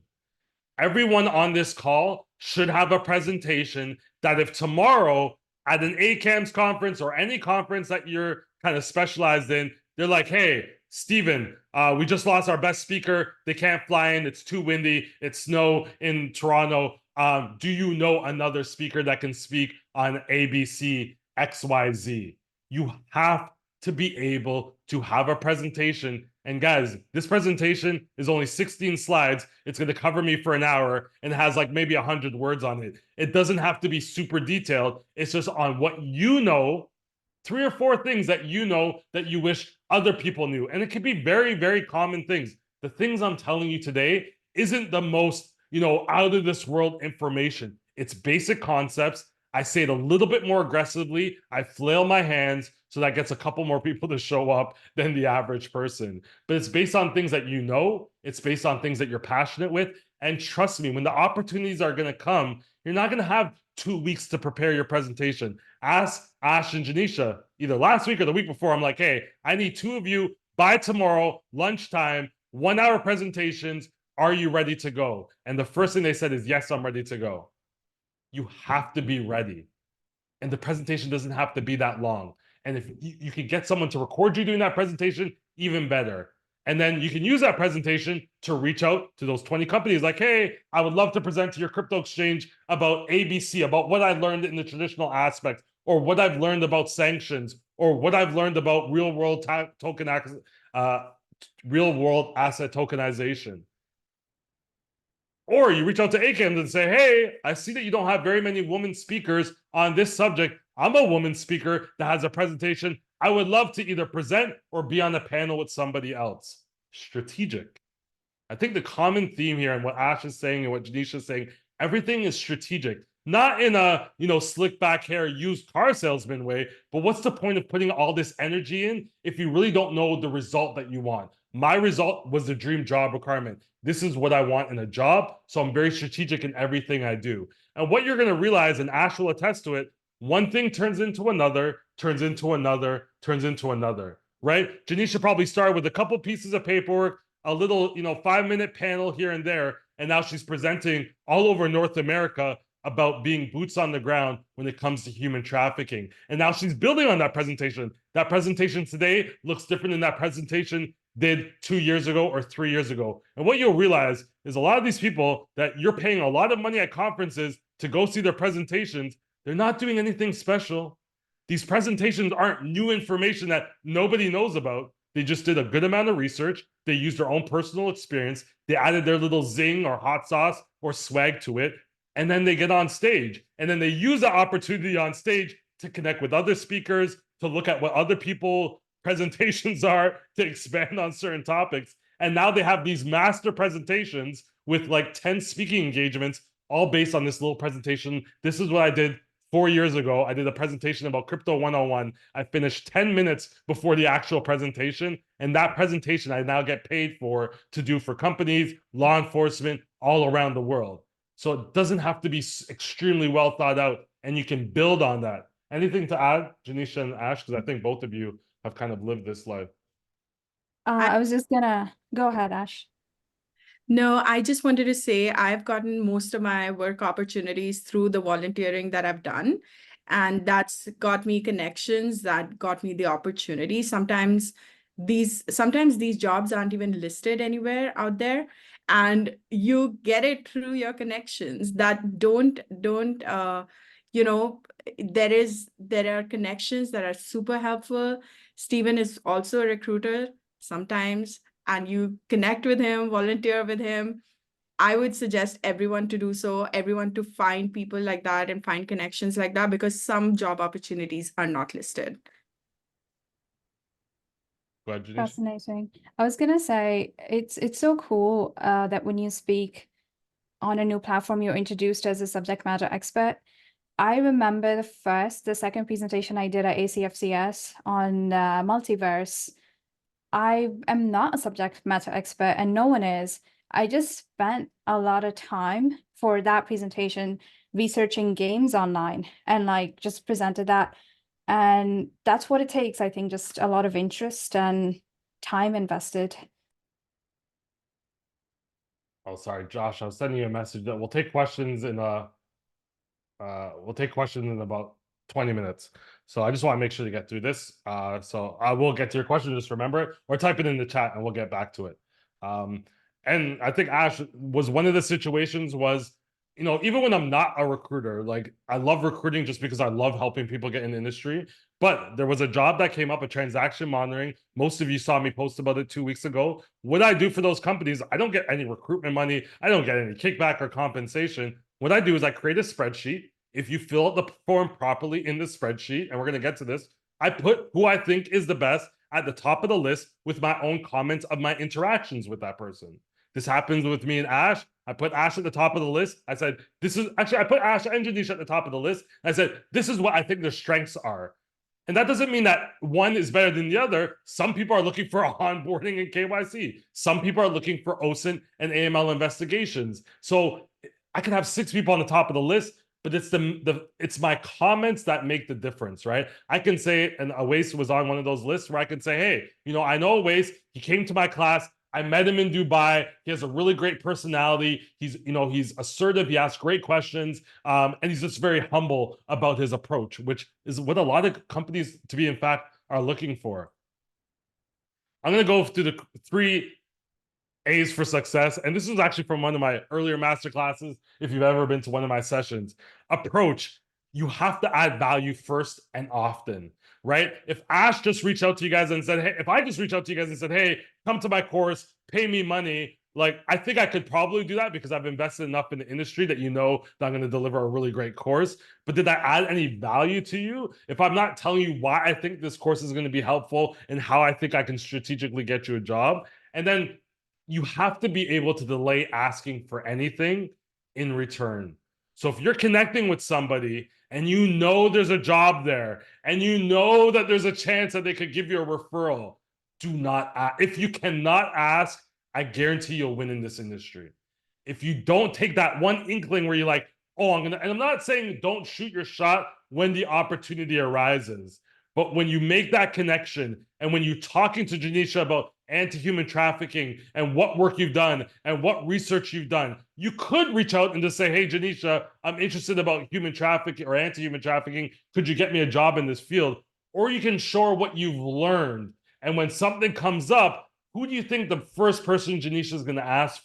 Everyone on this call should have a presentation that if tomorrow at an ACAMS conference or any conference that you're kind of specialized in, they're like, hey, Stephen, we just lost our best speaker. They can't fly in. It's too windy. It's snow in Toronto. Do you know another speaker that can speak on ABC XYZ? You have to be able to have a presentation. And guys, this presentation is only 16 slides. It's going to cover me for an hour and has like maybe 100 words on it. It doesn't have to be super detailed. It's just on what 3 or 4 things that you wish other people knew. And it could be very, very common things. The things I'm telling you today isn't the most, out of this world information. It's basic concepts. I say it a little bit more aggressively. I flail my hands, so that gets a couple more people to show up than the average person. But it's based on things that you know. It's based on things that you're passionate with. And trust me, when the opportunities are going to come, you're not going to have 2 weeks to prepare your presentation. Ask Ash and Janisha, either last week or the week before. I'm like, hey, I need 2 of you by tomorrow, lunchtime, 1 hour presentations. Are you ready to go? And the first thing they said is, yes, I'm ready to go. You have to be ready. And the presentation doesn't have to be that long. And if you can get someone to record you doing that presentation, even better. And then you can use that presentation to reach out to those 20 companies like, hey, I would love to present to your crypto exchange about ABC, about what I learned in the traditional aspect, or what I've learned about sanctions, or what I've learned about real world asset tokenization. Or you reach out to ACAMS and say, hey, I see that you don't have very many women speakers on this subject. I'm a woman speaker that has a presentation. I would love to either present or be on a panel with somebody else. Strategic. I think the common theme here and what Ash is saying and what Janisha is saying, everything is strategic. Not in a, slick back hair, used car salesman way, but what's the point of putting all this energy in if you really don't know the result that you want? My result was the dream job requirement. This is what I want in a job, so I'm very strategic in everything I do. And what you're going to realize, and Ash will attest to it, one thing turns into another, turns into another, turns into another, right? Janisha probably started with a couple pieces of paperwork, a little, 5-minute panel here and there, and now she's presenting all over North America about being boots on the ground when it comes to human trafficking. And now she's building on that presentation. That presentation today looks different than that presentation did 2 years ago or 3 years ago. And what you'll realize is a lot of these people that you're paying a lot of money at conferences to go see their presentations, they're not doing anything special. These presentations aren't new information that nobody knows about. They just did a good amount of research. They used their own personal experience. They added their little zing or hot sauce or swag to it. And then they get on stage. And then they use the opportunity on stage to connect with other speakers, to look at what other people presentations are, to expand on certain topics. And now they have these master presentations with like 10 speaking engagements, all based on this little presentation. This is what I did 4 years ago. I did a presentation about Crypto 101. I finished 10 minutes before the actual presentation. And that presentation I now get paid for to do for companies, law enforcement, all around the world. So it doesn't have to be extremely well thought out, and you can build on that. Anything to add, Janisha and Ash? Because I think both of you have kind of lived this life. I was just gonna go ahead, Ash. No, I just wanted to say I've gotten most of my work opportunities through the volunteering that I've done. And that's got me connections, that got me the opportunity. Sometimes these jobs aren't even listed anywhere out there. And you get it through your connections that there are connections that are super helpful. Steven is also a recruiter sometimes, and you connect with him, volunteer with him. I would suggest everyone to do so, everyone to find people like that and find connections like that, because some job opportunities are not listed. Go ahead, Janisha. Fascinating. I was gonna say it's so cool that when you speak on a new platform, you're introduced as a subject matter expert. I remember the second presentation I did at ACFCS on multiverse. I am not a subject matter expert, and no one is. I just spent a lot of time for that presentation researching games online and like just presented that. And that's what it takes, I think, just a lot of interest and time invested. Oh, sorry, Josh. I was sending you a message that we'll take questions in about 20 minutes. So I just want to make sure to get through this. So I will get to your question. Just remember it or type it in the chat and we'll get back to it. And I think Ash was one of the situations was, even when I'm not a recruiter, like I love recruiting just because I love helping people get in the industry. But there was a job that came up, a transaction monitoring. Most of you saw me post about it 2 weeks ago. What I do for those companies, I don't get any recruitment money. I don't get any kickback or compensation. What I do is I create a spreadsheet. If you fill out the form properly in the spreadsheet, and we're going to get to this, I put who I think is the best. at the top of the list with my own comments of my interactions with that person. This happens with me and Ash. I put Ash at the top of the list. I said, this is actually, I put Ash and Janisha at the top of the list. I said, this is what I think their strengths are. And that doesn't mean that one is better than the other. Some people are looking for onboarding and KYC. Some people are looking for OSINT and AML investigations. So I can have 6 people on the top of the list, but it's it's my comments that make the difference, right? I can say, and Awais was on one of those lists where I can say, hey, I know Awais, he came to my class, I met him in Dubai. He has a really great personality. He's assertive. He asks great questions, and he's just very humble about his approach, which is what a lot of companies, to be in fact, are looking for. I'm going to go through the 3 A's for success, and this is actually from one of my earlier master classes. If you've ever been to one of my sessions, approach. You have to add value first and often, right? If Ash just reached out to you guys and said, hey, if I just reached out to you guys and said, hey, come to my course, pay me money, like, I think I could probably do that because I've invested enough in the industry that that I'm going to deliver a really great course. But did that add any value to you? If I'm not telling you why I think this course is going to be helpful and how I think I can strategically get you a job, and then you have to be able to delay asking for anything in return. So if you're connecting with somebody and there's a job there and that there's a chance that they could give you a referral, do not ask. If you cannot ask, I guarantee you'll win in this industry. If you don't take that one inkling where you're like, oh, and I'm not saying don't shoot your shot when the opportunity arises, but when you make that connection and when you're talking to Janisha about anti-human trafficking and what work you've done and what research you've done, you could reach out and just say, hey, Janisha, I'm interested about human trafficking or anti-human trafficking. Could you get me a job in this field? Or you can show what you've learned. And when something comes up, who do you think the first person Janisha is going to ask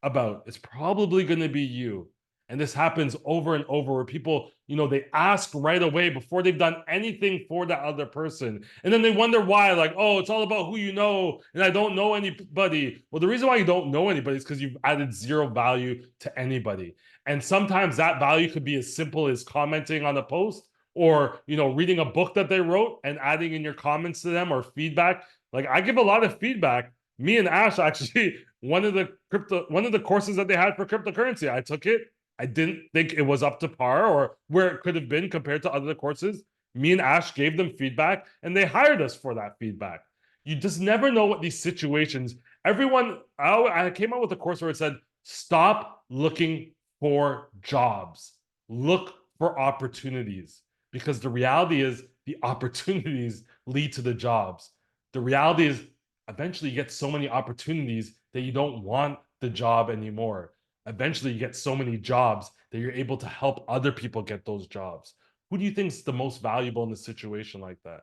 about? It's probably going to be you. And this happens over and over where people, they ask right away before they've done anything for that other person. And then they wonder why, like, oh, it's all about who you know, and I don't know anybody. Well, the reason why you don't know anybody is because you've added 0 value to anybody. And sometimes that value could be as simple as commenting on a post or, reading a book that they wrote and adding in your comments to them or feedback. Like, I give a lot of feedback. Me and Ash, actually, one of the courses that they had for cryptocurrency, I took it. I didn't think it was up to par or where it could have been compared to other courses. Me and Ash gave them feedback and they hired us for that feedback. You just never know what these situations, I came out with a course where it said, stop looking for jobs, look for opportunities, because the reality is the opportunities lead to the jobs. The reality is eventually you get so many opportunities that you don't want the job anymore. Eventually you get so many jobs that you're able to help other people get those jobs. Who do you think is the most valuable in a situation like that?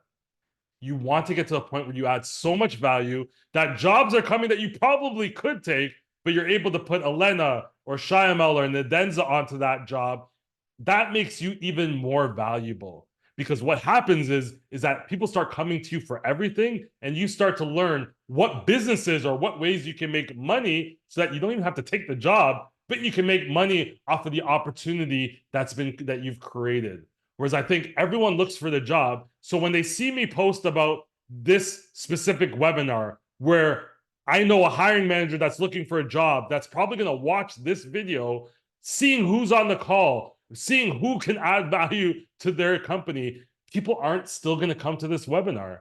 You want to get to the point where you add so much value that jobs are coming that you probably could take, but you're able to put Elena or Shyamel or Nadenza onto that job. That makes you even more valuable. Because what happens is that people start coming to you for everything, and you start to learn what businesses or what ways you can make money so that you don't even have to take the job, but you can make money off of the opportunity that you've created. Whereas I think everyone looks for the job. So when they see me post about this specific webinar where I know a hiring manager that's looking for a job that's probably going to watch this video, seeing who's on the call, seeing who can add value to their company, people aren't still going to come to this webinar.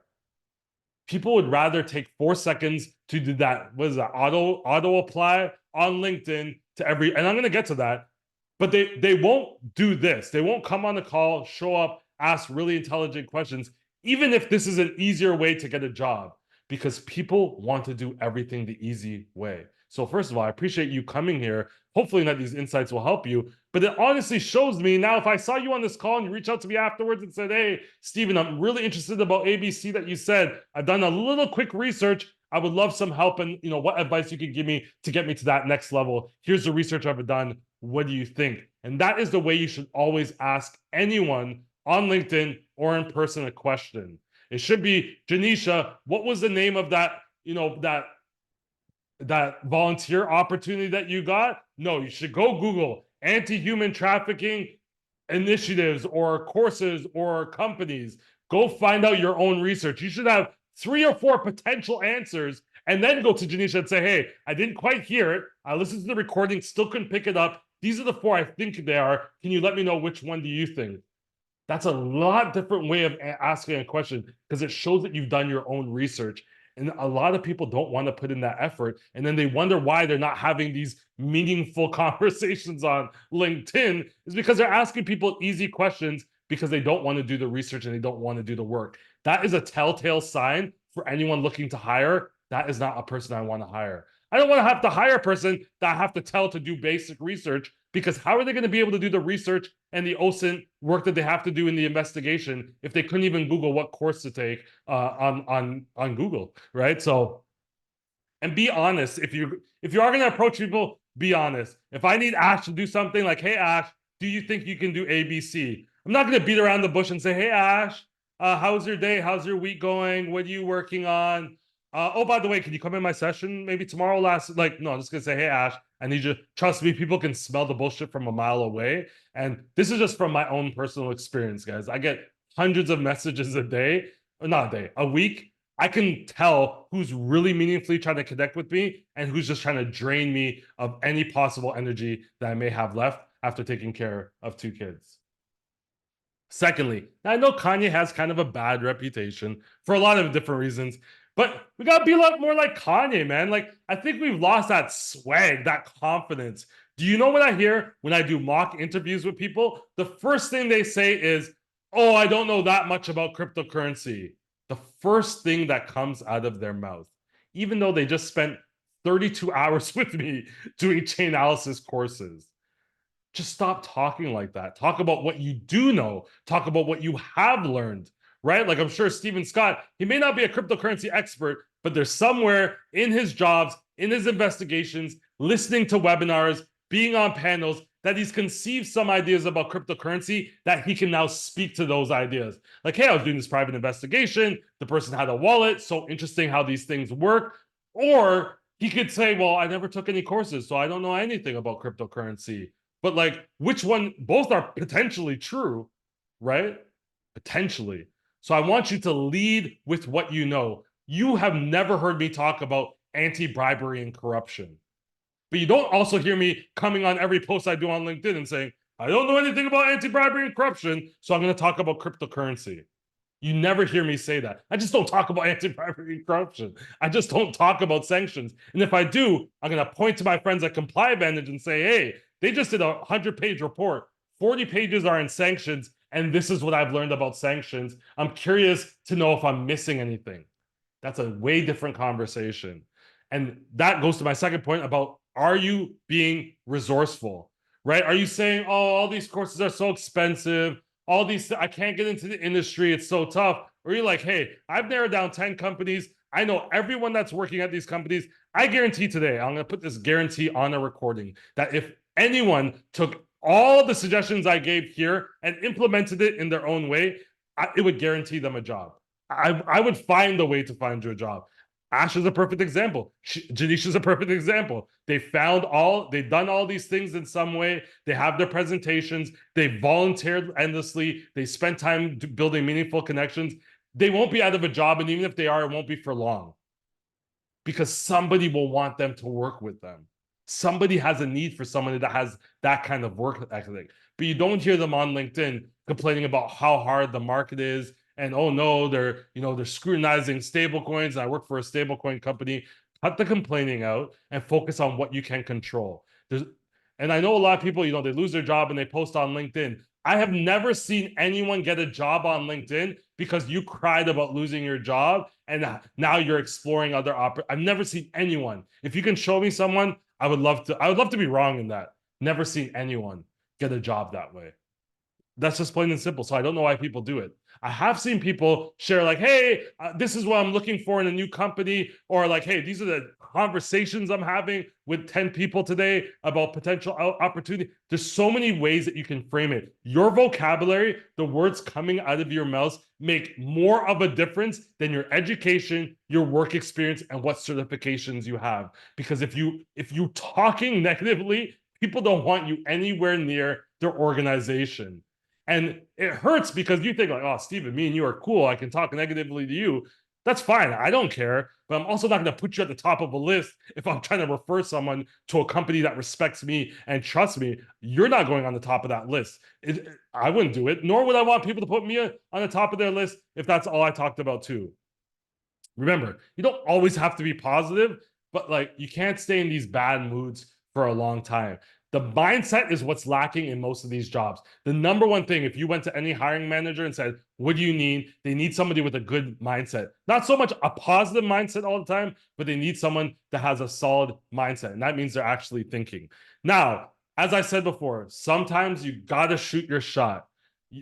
People would rather take 4 seconds to do that. What is that? Auto apply on LinkedIn to every, and I'm going to get to that, but they won't do this. They won't come on the call, show up, ask really intelligent questions, even if this is an easier way to get a job, because people want to do everything the easy way. So first of all, I appreciate you coming here. Hopefully that these insights will help you. But it honestly shows me now, if I saw you on this call and you reach out to me afterwards and said, hey, Steven, I'm really interested about ABC that you said. I've done a little quick research. I would love some help and what advice you could give me to get me to that next level. Here's the research I've done. What do you think? And that is the way you should always ask anyone on LinkedIn or in person a question. It should be, Janisha, what was the name of that, that volunteer opportunity that you got? No, you should go Google anti-human trafficking initiatives or courses or companies. Go find out your own research. You should have 3 or 4 potential answers and then go to Janisha and say, hey, I didn't quite hear it. I listened to the recording, still couldn't pick it up. These are the 4 I think they are. Can you let me know which one do you think? That's a lot different way of asking a question because it shows that you've done your own research. And a lot of people don't want to put in that effort. And then they wonder why they're not having these meaningful conversations on LinkedIn is because they're asking people easy questions because they don't want to do the research and they don't want to do the work. That is a telltale sign for anyone looking to hire. That is not a person I want to hire. I don't want to have to hire a person that I have to tell to do basic research because how are they going to be able to do the research and the OSINT work that they have to do in the investigation if they couldn't even Google what course to take on Google, right? So, and be honest. If you are going to approach people, be honest. If I need Ash to do something like, hey Ash, do you think you can do ABC? I'm not going to beat around the bush and say, hey Ash, how's your day? How's your week going? What are you working on? Oh, by the way, can you come in my session maybe tomorrow? No, I'm just gonna say, hey Ash, I need you. Trust me, people can smell the bullshit from a mile away. And this is just from my own personal experience, guys. I get hundreds of messages a day, or not a day, a week. I can tell who's really meaningfully trying to connect with me and who's just trying to drain me of any possible energy that I may have left after taking care of 2 kids. Secondly, I know Kanye has kind of a bad reputation for a lot of different reasons, but we gotta be a lot more like Kanye, man. Like, I think we've lost that swag, that confidence. Do you know what I hear when I do mock interviews with people? The first thing they say is, oh, I don't know that much about cryptocurrency. The first thing that comes out of their mouth, even though they just spent 32 hours with me doing chain analysis courses. Just stop talking like that. Talk about what you do know. Talk about what you have learned, right? Like I'm sure Stephen Scott, he may not be a cryptocurrency expert, but there's somewhere in his jobs, in his investigations, listening to webinars, being on panels, that he's conceived some ideas about cryptocurrency that he can now speak to those ideas. Like, hey, I was doing this private investigation. The person had a wallet. So interesting how these things work. Or he could say, well, I never took any courses, so I don't know anything about cryptocurrency. But like, which one? Both are potentially true, right? Potentially. So I want you to lead with what you know. You have never heard me talk about anti-bribery and corruption. But you don't also hear me coming on every post I do on LinkedIn and saying, I don't know anything about anti-bribery and corruption, so I'm going to talk about cryptocurrency. You never hear me say that. I just don't talk about anti-bribery and corruption. I just don't talk about sanctions. And if I do, I'm going to point to my friends at Comply Advantage and say, hey, they just did a 100-page report. 40 pages are in sanctions, and this is what I've learned about sanctions. I'm curious to know if I'm missing anything. That's a way different conversation. And that goes to my second point about, are you being resourceful, right? Are you saying, oh, all these courses are so expensive, all these, I can't get into the industry, it's so tough? Or you're like, hey, I've narrowed down 10 companies. I know everyone that's working at these companies. I guarantee today, I'm going to put this guarantee on a recording, that if anyone took all the suggestions I gave here and implemented it in their own way, it would guarantee them a job. I would find a way to find you a job. Ash is a perfect example. Janisha is a perfect example. They've done all these things in some way. They have their presentations. They volunteered endlessly. They spent time building meaningful connections. They won't be out of a job. And even if they are, it won't be for long because somebody will want them to work with them. Somebody has a need for somebody that has that kind of work ethic. But you don't hear them on LinkedIn complaining about how hard the market is. And oh no, they're scrutinizing stablecoins. I work for a stablecoin company. Cut the complaining out and focus on what you can control. And I know a lot of people, they lose their job and they post on LinkedIn. I have never seen anyone get a job on LinkedIn because you cried about losing your job and now you're exploring other I've never seen anyone. If you can show me someone, I would love to be wrong in that. Never seen anyone get a job that way. That's just plain and simple. So I don't know why people do it. I have seen people share like, hey, this is what I'm looking for in a new company, or like, hey, these are the conversations I'm having with 10 people today about potential opportunity. There's so many ways that you can frame it. Your vocabulary, the words coming out of your mouth, make more of a difference than your education, your work experience, and what certifications you have. Because if you talking negatively, people don't want you anywhere near their organization. And it hurts because you think like, oh, Steven, me and you are cool. I can talk negatively to you. That's fine. I don't care, but I'm also not going to put you at the top of a list if I'm trying to refer someone to a company that respects me and trusts me. You're not going on the top of that list. I wouldn't do it, nor would I want people to put me on the top of their list if that's all I talked about too. Remember, you don't always have to be positive, but like you can't stay in these bad moods for a long time. The mindset is what's lacking in most of these jobs. The number one thing, if you went to any hiring manager and said, what do you need? They need somebody with a good mindset. Not so much a positive mindset all the time, but they need someone that has a solid mindset. And that means they're actually thinking. Now, as I said before, sometimes you got to shoot your shot.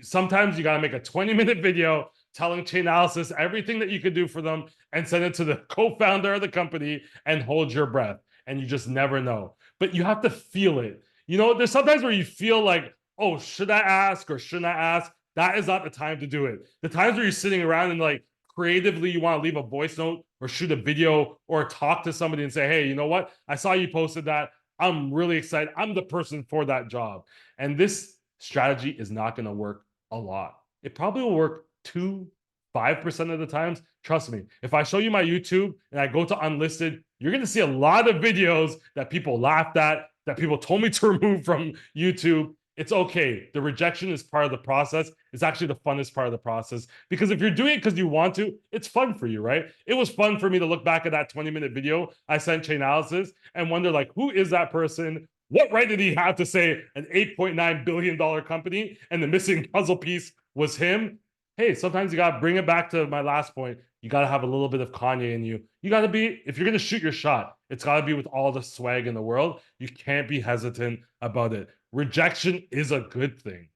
Sometimes you got to make a 20-minute video telling Chainalysis everything that you could do for them and send it to the co-founder of the company and hold your breath. And you just never know. But you have to feel it. You know, there's sometimes where you feel like, oh, should I ask or shouldn't I ask? That is not the time to do it. The times where you're sitting around and like creatively you want to leave a voice note or shoot a video or talk to somebody and say, hey, you know what? I saw you posted that. I'm really excited. I'm the person for that job. And this strategy is not going to work a lot. It probably will work 5% of the times. Trust me, if I show you my YouTube and I go to unlisted, you're going to see a lot of videos that people laughed at, that people told me to remove from YouTube. It's okay. The rejection is part of the process. It's actually the funnest part of the process, because if you're doing it because you want to, it's fun for you, right? It was fun for me to look back at that 20-minute video I sent Chainalysis and wonder, like, who is that person? What right did he have to say an $8.9 billion company and the missing puzzle piece was him? Hey, sometimes you got to bring it back to my last point. You got to have a little bit of Kanye in you. You got to be, if you're going to shoot your shot, it's got to be with all the swag in the world. You can't be hesitant about it. Rejection is a good thing.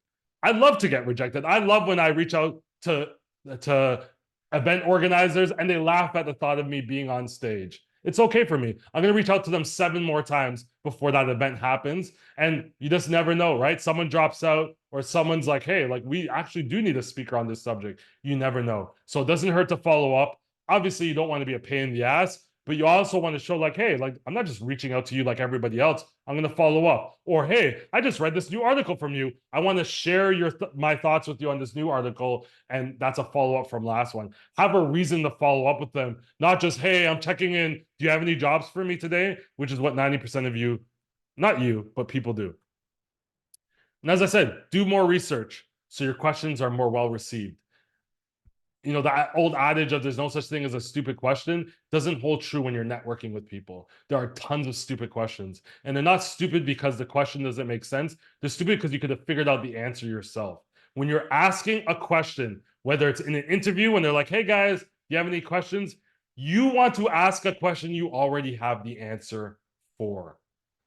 I love to get rejected. I love when I reach out to event organizers and they laugh at the thought of me being on stage. It's okay for me. I'm going to reach out to them 7 more times before that event happens. And you just never know, right? Someone drops out or someone's like, hey, like we actually do need a speaker on this subject. You never know. So it doesn't hurt to follow up. Obviously, you don't want to be a pain in the ass, but you also want to show like, hey, like I'm not just reaching out to you like everybody else. I'm going to follow up. Or, hey, I just read this new article from you. I want to share my thoughts with you on this new article. And that's a follow-up from last one. Have a reason to follow up with them. Not just, hey, I'm checking in. Do you have any jobs for me today? Which is what 90% of you, not you, but people do. And as I said, do more research so your questions are more well received. You know, that old adage of there's no such thing as a stupid question doesn't hold true when you're networking with people. There are tons of stupid questions, and they're not stupid because the question doesn't make sense. They're stupid because you could have figured out the answer yourself. When you're asking a question, whether it's in an interview when they're like, hey guys, do you have any questions? You want to ask a question you already have the answer for.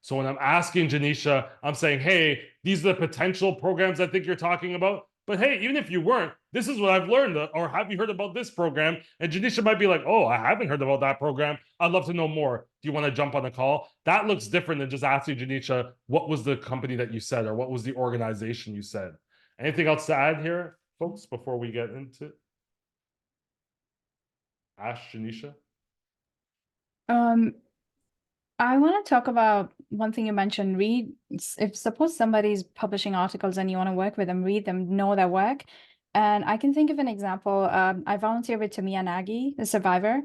So when I'm asking Janisha, I'm saying, hey, these are the potential programs I think you're talking about. But hey, even if you weren't, this is what I've learned. Or have you heard about this program? And Janisha might be like, oh, I haven't heard about that program. I'd love to know more. Do you want to jump on a call? That looks different than just asking Janisha, what was the company that you said, or what was the organization you said? Anything else to add here, folks, before we get into Ash, Janisha? I want to talk about one thing you mentioned. Read, if suppose somebody's publishing articles and you want to work with them, read them, know their work. And I can think of an example. I volunteered with Tamiya Nagy, the survivor.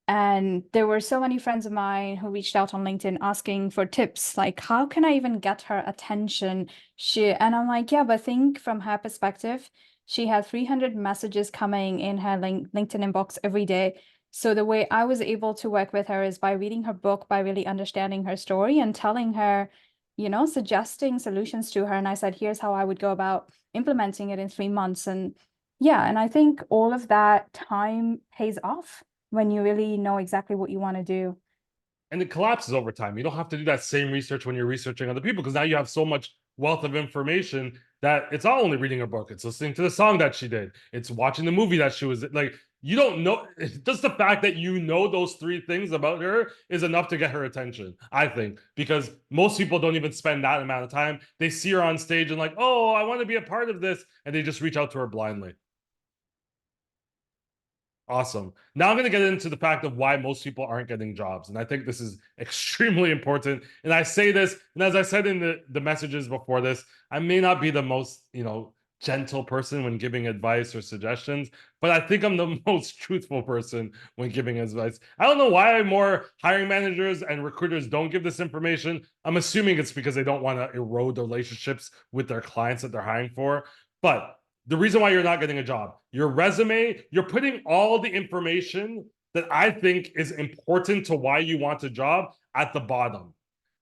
And there were so many friends of mine who reached out on LinkedIn asking for tips, like, how can I even get her attention? And I'm like, yeah, but think from her perspective. She had 300 messages coming in her LinkedIn inbox every day. So the way I was able to work with her is by reading her book, by really understanding her story and telling her, you know, suggesting solutions to her. And I said, here's how I would go about implementing it in 3 months. And yeah, and I think all of that time pays off when you really know exactly what you want to do. And it collapses over time. You don't have to do that same research when you're researching other people, because now you have so much wealth of information that it's not only reading a book, it's listening to the song that she did, it's watching the movie that she was like. You don't know, just the fact that you know those 3 things about her is enough to get her attention, I think, because most people don't even spend that amount of time. They see her on stage and like, oh, I want to be a part of this, and they just reach out to her blindly. Awesome. Now I'm going to get into the fact of why most people aren't getting jobs. And I think this is extremely important. And I say this, and as I said in the messages before this, I may not be the most, gentle person when giving advice or suggestions, but I think I'm the most truthful person when giving advice. I don't know why more hiring managers and recruiters don't give this information. I'm assuming it's because they don't want to erode the relationships with their clients that they're hiring for. But the reason why you're not getting a job, your resume, you're putting all the information that I think is important to why you want a job at the bottom.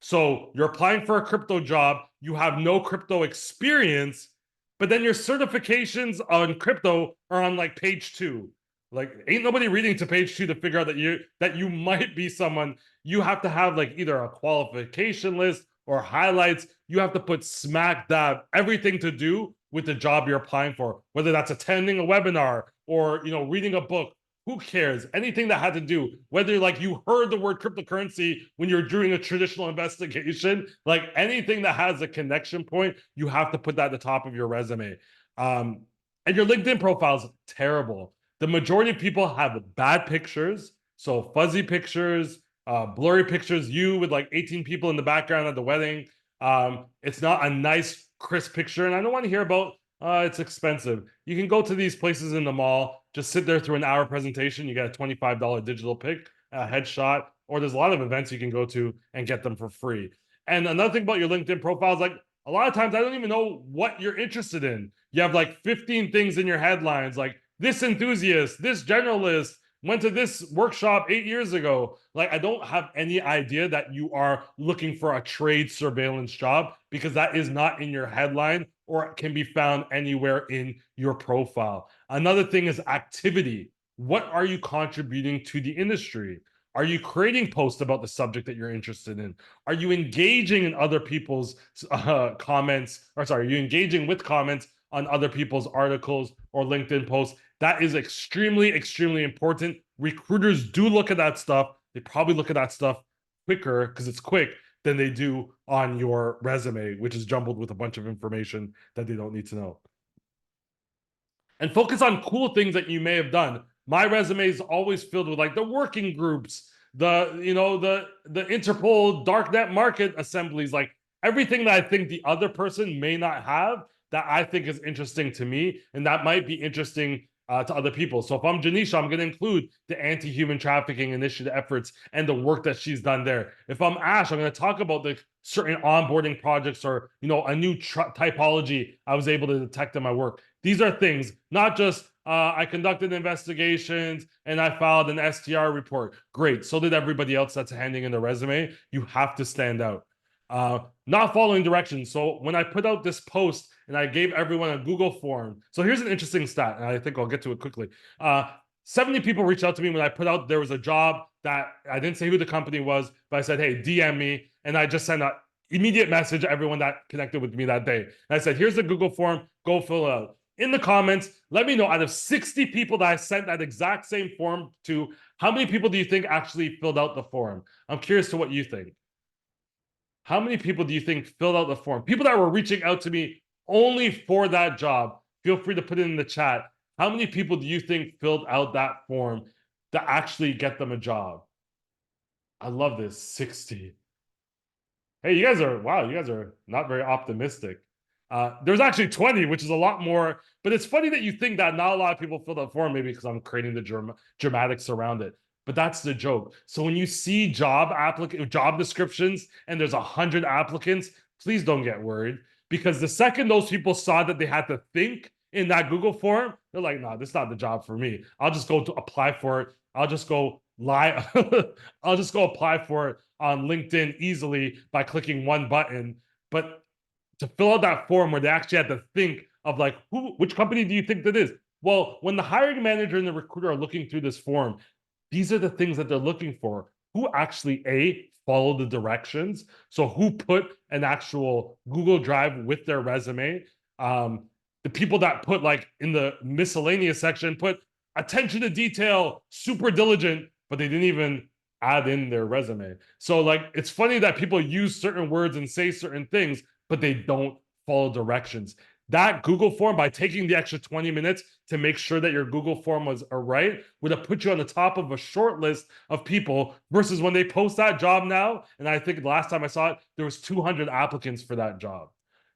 So you're applying for a crypto job, you have no crypto experience, but then your certifications on crypto are on like page 2. Like, ain't nobody reading to page 2 to figure out that you might be someone. You have to have like either a qualification list or highlights. You have to put smack dab everything to do with the job you're applying for, whether that's attending a webinar or reading a book. Who cares? Anything that had to do, whether like you heard the word cryptocurrency when you're doing a traditional investigation, like anything that has a connection point, you have to put that at the top of your resume. And your LinkedIn profile is terrible. The majority of people have bad pictures, so fuzzy pictures, blurry pictures, you with like 18 people in the background at the wedding. It's not a nice, crisp picture, and I don't want to hear about it's expensive. You can go to these places in the mall, just sit there through an hour presentation. You get a $25 digital pic, a headshot, or there's a lot of events you can go to and get them for free. And another thing about your LinkedIn profile is like a lot of times I don't even know what you're interested in. You have like 15 things in your headlines, like this enthusiast, this generalist, went to this workshop 8 years ago. Like, I don't have any idea that you are looking for a trade surveillance job because that is not in your headline or can be found anywhere in your profile. Another thing is activity. What are you contributing to the industry? Are you creating posts about the subject that you're interested in? Are you engaging in other people's comments? Or sorry, are you engaging with comments on other people's articles or LinkedIn posts? That is extremely, extremely important. Recruiters do look at that stuff. They probably look at that stuff quicker because it's quick than they do on your resume, which is jumbled with a bunch of information that they don't need to know. And focus on cool things that you may have done. My resume is always filled with like the working groups, the Interpol darknet market assemblies, like everything that I think the other person may not have that I think is interesting to me, and that might be interesting to other people. So if I'm Janisha, I'm going to include the anti-human trafficking initiative efforts and the work that she's done there. If I'm Ash, I'm going to talk about the certain onboarding projects or a new typology I was able to detect in my work. These are things, not just I conducted investigations and I filed an STR report. Great. So did everybody else that's handing in the resume. You have to stand out. Not following directions. So when I put out this post and I gave everyone a Google form. So here's an interesting stat, and I think I'll get to it quickly. 70 people reached out to me when I put out there was a job that I didn't say who the company was, but I said, hey, DM me. And I just sent an immediate message to everyone that connected with me that day. And I said, here's the Google form, go fill it out. In the comments, let me know out of 60 people that I sent that exact same form to, how many people do you think actually filled out the form? I'm curious to what you think. How many people do you think filled out the form? People that were reaching out to me only for that job. Feel free to put it in the chat. How many people do you think filled out that form to actually get them a job? I love this, 60. Hey, you guys are not very optimistic. There's actually 20, which is a lot more, but it's funny that you think that not a lot of people filled out form, maybe because I'm creating the dramatics around it. But that's the joke. So when you see job descriptions and there's 100 applicants, please don't get worried, because the second those people saw that they had to think in that Google form, they're like, no, this is not the job for me. I'll just go to apply for it. I'll just go lie. I'll just go apply for it on LinkedIn easily by clicking one button. But to fill out that form where they actually had to think of like, which company do you think that is? Well, when the hiring manager and the recruiter are looking through this form, these are the things that they're looking for. Who actually follow the directions? So who put an actual Google Drive with their resume? The people that put like in the miscellaneous section, put attention to detail, super diligent, but they didn't even add in their resume. So like, it's funny that people use certain words and say certain things, but they don't follow directions. That Google form, by taking the extra 20 minutes to make sure that your Google form was right, would have put you on the top of a short list of people, versus when they post that job now, and I think the last time I saw it, there was 200 applicants for that job.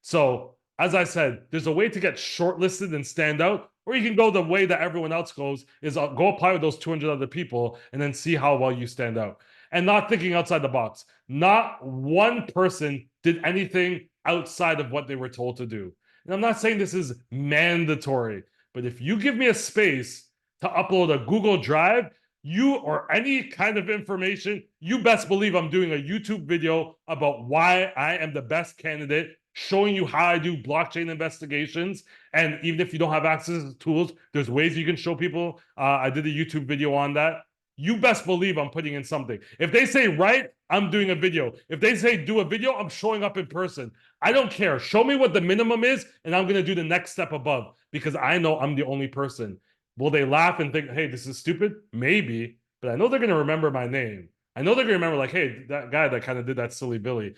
So As I said, there's a way to get shortlisted and stand out, or you can go the way that everyone else goes, is go apply with those 200 other people and then see how well you stand out. And not thinking outside the box. Not one person did anything outside of what they were told to do. And I'm not saying this is mandatory, but if you give me a space to upload a Google Drive, you or any kind of information, you best believe I'm doing a YouTube video about why I am the best candidate, showing you how I do blockchain investigations. And even if you don't have access to tools, there's ways you can show people. I did a YouTube video on that. You best believe I'm putting in something. If they say write, I'm doing a video. If they say do a video, I'm showing up in person. I don't care. Show me what the minimum is, and I'm going to do the next step above because I know I'm the only person. Will they laugh and think, hey, this is stupid? Maybe, but I know they're going to remember my name. I know they're going to remember, like, hey, that guy that kind of did that silly Billy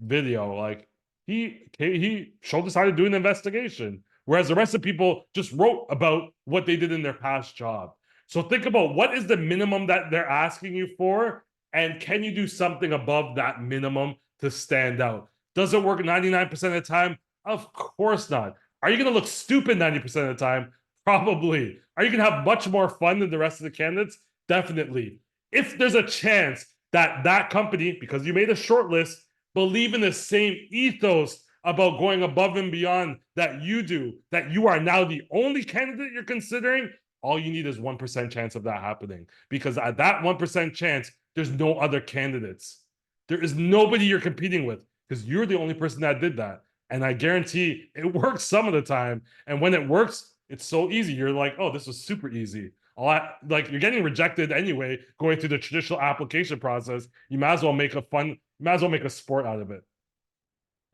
video, like, he showed us how to do an investigation, whereas the rest of people just wrote about what they did in their past job. So think about what is the minimum that they're asking you for, and can you do something above that minimum to stand out? Does it work 99% of the time? Of course not. Are you going to look stupid 90% of the time? Probably. Are you going to have much more fun than the rest of the candidates? Definitely. If there's a chance that that company, because you made a short list, believe in the same ethos about going above and beyond that you do, that you are now the only candidate you're considering, all you need is 1% chance of that happening. Because at that 1% chance, there's no other candidates. There is nobody you're competing with because you're the only person that did that. And I guarantee it works some of the time. And when it works, it's so easy. You're like, oh, this was super easy. Like you're getting rejected anyway, going through the traditional application process. You might as well make a sport out of it.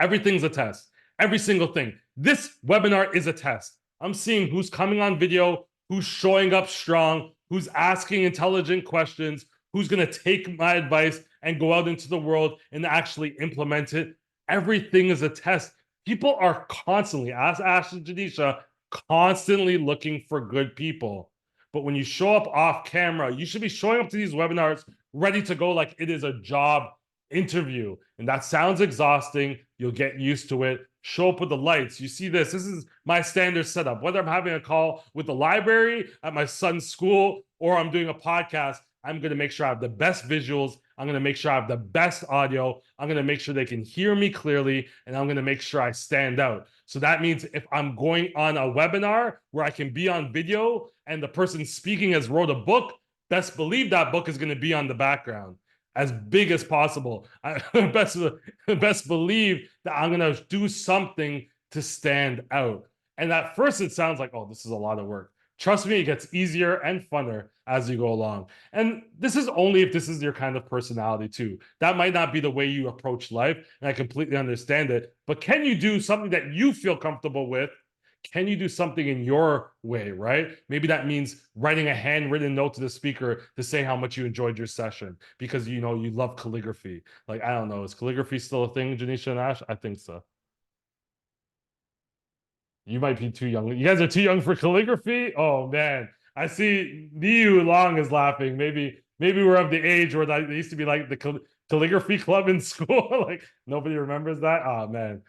Everything's a test. Every single thing. This webinar is a test. I'm seeing who's coming on video, who's showing up strong, who's asking intelligent questions, who's going to take my advice and go out into the world and actually implement it. Everything is a test. People are constantly, as Ash and Janisha, constantly looking for good people. But when you show up off camera, you should be showing up to these webinars ready to go like it is a job interview. And that sounds exhausting. You'll get used to it. Show up with the lights. You see this. This is my standard setup. Whether I'm having a call with the library, at my son's school, or I'm doing a podcast, I'm going to make sure I have the best visuals. I'm going to make sure I have the best audio. I'm going to make sure they can hear me clearly, and I'm going to make sure I stand out. So that means if I'm going on a webinar where I can be on video and the person speaking has wrote a book, best believe that book is going to be on the background as big as possible. I best believe that I'm going to do something to stand out. And at first it sounds like, oh, this is a lot of work. Trust me, it gets easier and funner as you go along. And this is only if this is your kind of personality too. That might not be the way you approach life, and I completely understand it. But can you do something that you feel comfortable with? Can you do something in your way, right? Maybe that means writing a handwritten note to the speaker to say how much you enjoyed your session because you know you love calligraphy. Like, I don't know, is calligraphy still a thing, Janisha and Ash? I think so. You might be too young. You guys are too young for calligraphy? Oh man. I see Niu Long is laughing. Maybe we're of the age where there used to be like the calligraphy club in school. Like nobody remembers that. Oh man.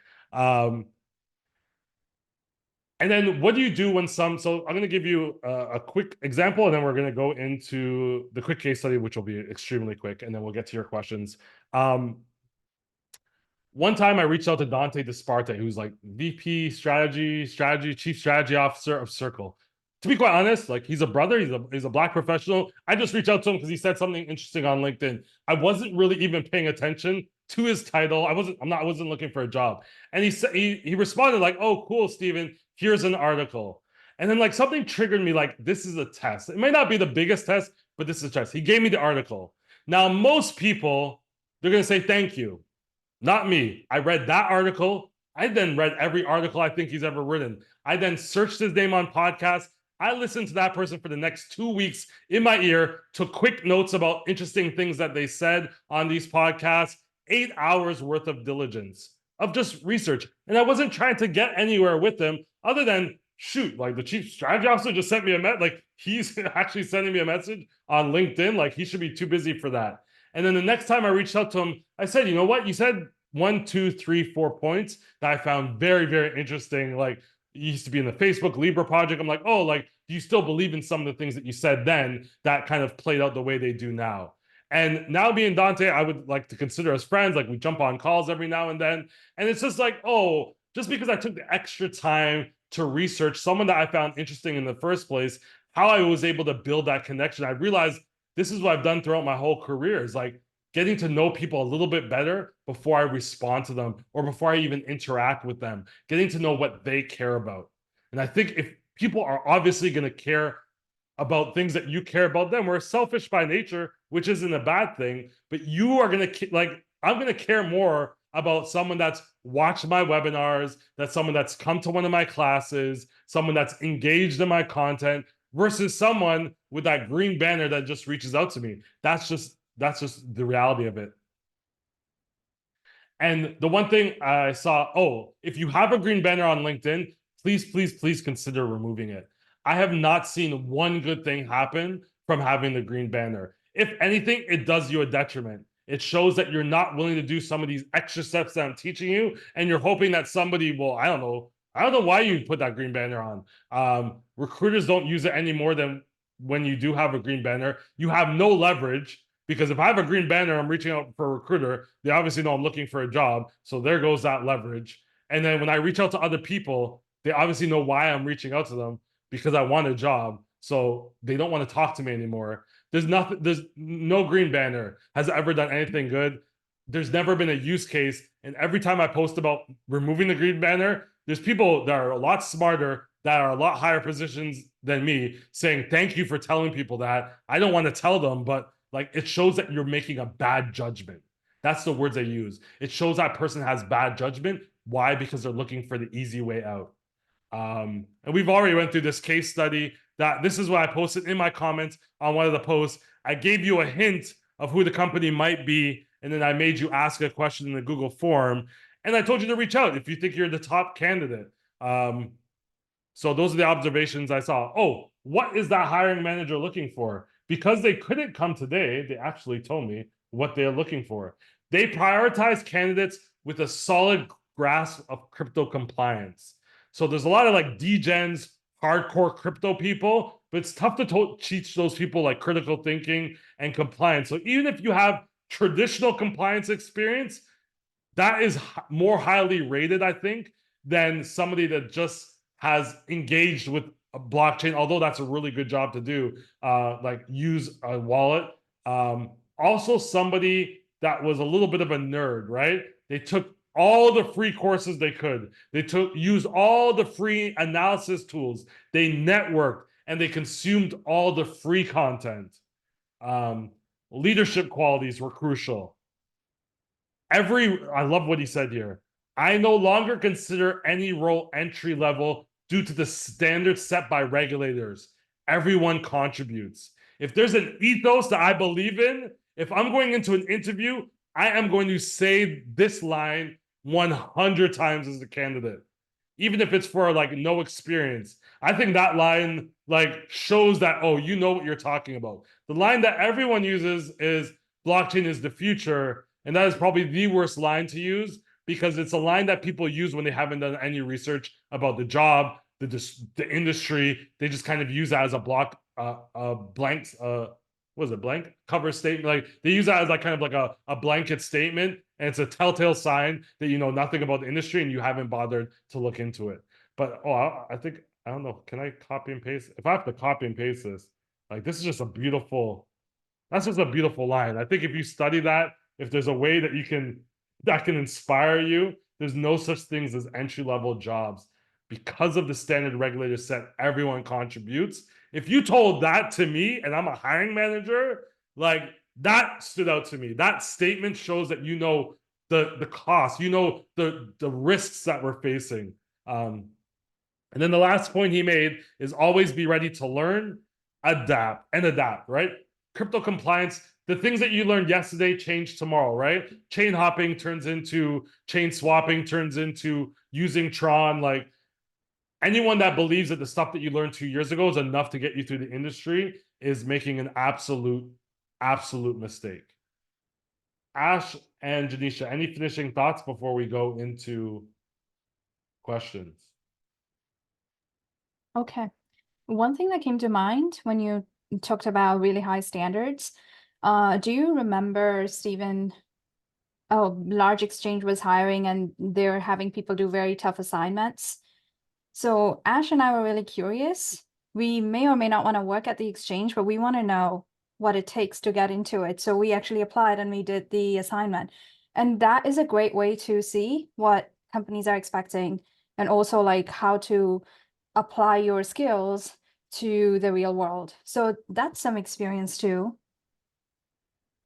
And then what do you do when so I'm going to give you a quick example, and then we're going to go into the quick case study, which will be extremely quick, and then we'll get to your questions. One time I reached out to Dante Disparte, who's like VP strategy, chief strategy officer of Circle. To be quite honest, like he's a brother, he's a Black professional. I just reached out to him because he said something interesting on LinkedIn. I wasn't really even paying attention to his title. I wasn't looking for a job. And he responded like, "Oh, cool, Steven, here's an article." And then like something triggered me like, this is a test. It may not be the biggest test, but this is a test. He gave me the article. Now, most people, they're going to say thank you. Not me. I read that article. I then read every article I think he's ever written. I then searched his name on podcasts. I listened to that person for the next 2 weeks in my ear, took quick notes about interesting things that they said on these podcasts, 8 hours worth of diligence, of just research. And I wasn't trying to get anywhere with him other than, shoot, like the chief strategy officer just sent me a message. Like he's actually sending me a message on LinkedIn. Like he should be too busy for that. And then the next time I reached out to him, I said, you know what? You said one, two, three, 4 points that I found very, very interesting. Like, it used to be in the Facebook Libra project. I'm like, oh, like, do you still believe in some of the things that you said then that kind of played out the way they do now? And now, me and Dante, I would like to consider as friends. Like, we jump on calls every now and then. And it's just like, oh, just because I took the extra time to research someone that I found interesting in the first place, how I was able to build that connection, I realized this is what I've done throughout my whole career, is like getting to know people a little bit better before I respond to them or before I even interact with them, getting to know what they care about. And I think if people are obviously going to care about things that you care about them, we're selfish by nature, which isn't a bad thing, but you are going to, like, I'm going to care more about someone that's watched my webinars, that's someone that's come to one of my classes, someone that's engaged in my content, versus someone with that green banner that just reaches out to me. That's just the reality of it. And the one thing I saw, oh, if you have a green banner on LinkedIn, please consider removing it. I have not seen one good thing happen from having the green banner. If anything, it does you a detriment. It shows that you're not willing to do some of these extra steps that I'm teaching you, and you're hoping that somebody will, I don't know why you put that green banner on. Recruiters don't use it any more than when you do have a green banner. You have no leverage, because if I have a green banner, I'm reaching out for a recruiter, they obviously know I'm looking for a job. So there goes that leverage. And then when I reach out to other people, they obviously know why I'm reaching out to them, because I want a job. So they don't want to talk to me anymore. There's no green banner has ever done anything good. There's never been a use case. And every time I post about removing the green banner, there's people that are a lot smarter, that are a lot higher positions than me, saying, thank you for telling people that. I don't want to tell them, but like, it shows that you're making a bad judgment. That's the words I use. It shows that person has bad judgment. Why? Because they're looking for the easy way out. And we've already went through this case study. That this is what I posted in my comments on one of the posts. I gave you a hint of who the company might be, and then I made you ask a question in the Google form, and I told you to reach out if you think you're the top candidate. So those are the observations I saw. Oh, what is that hiring manager looking for? Because they couldn't come today, they actually told me what they're looking for. They prioritize candidates with a solid grasp of crypto compliance. So there's a lot of like degens, hardcore crypto people, but it's tough to teach those people like critical thinking and compliance. So even if you have traditional compliance experience, that is more highly rated, I think, than somebody that just has engaged with a blockchain, although that's a really good job to do, like use a wallet. Also somebody that was a little bit of a nerd, right? They took all the free courses they could. They used all the free analysis tools. They networked and they consumed all the free content. Leadership qualities were crucial. I love what he said here. I no longer consider any role entry level due to the standards set by regulators. Everyone contributes. If there's an ethos that I believe in, if I'm going into an interview, I am going to say this line 100 times as a candidate, even if it's for like no experience. I think that line like shows that, oh, you know what you're talking about. The line that everyone uses is blockchain is the future. And that is probably the worst line to use, because it's a line that people use when they haven't done any research about the job, the industry. They just kind of use that as a blank, what is it, blank cover statement. Like they use that as like kind of like a blanket statement, and it's a telltale sign that you know nothing about the industry and you haven't bothered to look into it. But I think, I don't know, can I copy and paste? If I have to copy and paste this, like this is just that's just a beautiful line. I think if you study that, if there's a way that that can inspire you, there's no such things as entry-level jobs. Because of the standard regulators set, everyone contributes. If you told that to me and I'm a hiring manager, like that stood out to me. That statement shows that you know the cost, you know the risks that we're facing. And then the last point he made is always be ready to learn, adapt, right? Crypto compliance, the things that you learned yesterday change tomorrow, right? Chain hopping turns into chain swapping, turns into using Tron. Like anyone that believes that the stuff that you learned 2 years ago is enough to get you through the industry is making an absolute mistake. Ash and Janisha, any finishing thoughts before we go into questions? Okay. One thing that came to mind when you talked about really high standards, do you remember, Stephen, large exchange was hiring and they're having people do very tough assignments? So Ash and I were really curious. We may or may not want to work at the exchange, but we want to know what it takes to get into it. So we actually applied and we did the assignment. And that is a great way to see what companies are expecting and also like how to apply your skills to the real world. So that's some experience too.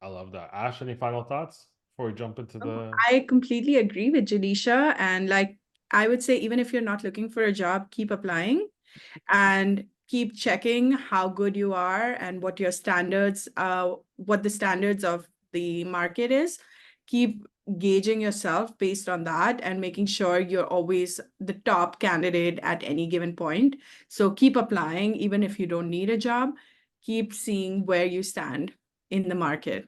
I love that. Ash, any final thoughts before we jump into the... I completely agree with Janisha. And like, I would say, even if you're not looking for a job, keep applying and keep checking how good you are and what your standards, what the standards of the market is. Keep gauging yourself based on that and making sure you're always the top candidate at any given point. So keep applying, even if you don't need a job, keep seeing where you stand in the market.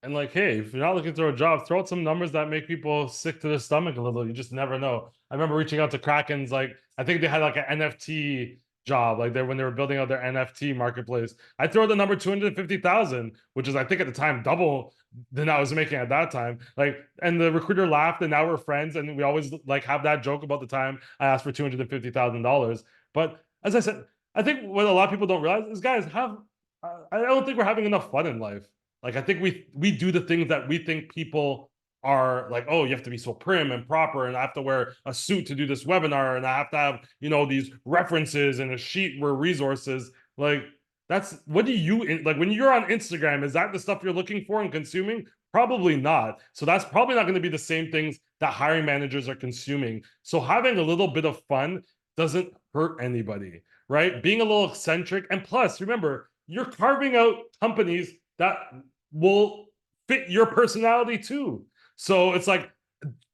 And like, hey, if you're not looking for a job, throw out some numbers that make people sick to their stomach a little. You just never know. I remember reaching out to Kraken's, like, I think they had like an NFT job, like when they were building out their NFT marketplace. I throw the number 250,000, which is I think at the time double than I was making at that time. Like, and the recruiter laughed, and now we're friends, and we always like have that joke about the time I asked for $250,000. But as I said, I think what a lot of people don't realize is, guys, I don't think we're having enough fun in life. Like, I think we do the things that we think people are like, oh, you have to be so prim and proper, and I have to wear a suit to do this webinar, and I have to have, these references and a sheet where resources. Like, that's what do you like when you're on Instagram? Is that the stuff you're looking for and consuming? Probably not. So that's probably not going to be the same things that hiring managers are consuming. So having a little bit of fun doesn't hurt anybody, right? Being a little eccentric, and plus, remember, you're carving out companies that will fit your personality too. So it's like,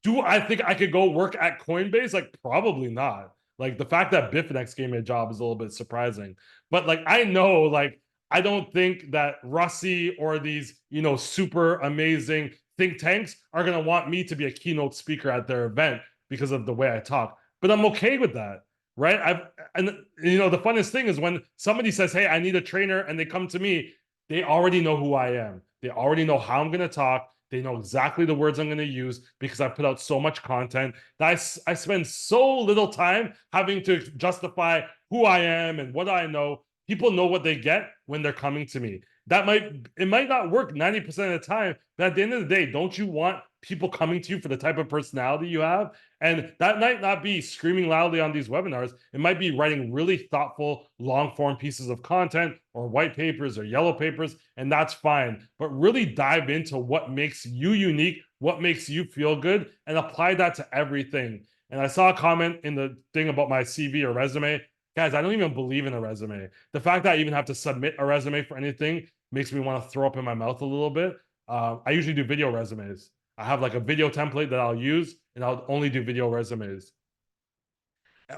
do I think I could go work at Coinbase? Like, probably not. Like, the fact that Bitfinex gave me a job is a little bit surprising. But like, I know, like, I don't think that Russie or these, super amazing think tanks are going to want me to be a keynote speaker at their event because of the way I talk. But I'm okay with that, right? The funnest thing is when somebody says, hey, I need a trainer, and they come to me, they already know who I am. They already know how I'm going to talk. They know exactly the words I'm going to use because I put out so much content that I spend so little time having to justify who I am and what I know. People know what they get when they're coming to me. It might not work 90% of the time, but at the end of the day, don't you want people coming to you for the type of personality you have? And that might not be screaming loudly on these webinars. It might be writing really thoughtful, long form pieces of content or white papers or yellow papers, and that's fine. But really dive into what makes you unique, what makes you feel good, and apply that to everything. And I saw a comment in the thing about my CV or resume. Guys, I don't even believe in a resume. The fact that I even have to submit a resume for anything makes me want to throw up in my mouth a little bit. I usually do video resumes. I have like a video template that I'll use, and I'll only do video resumes.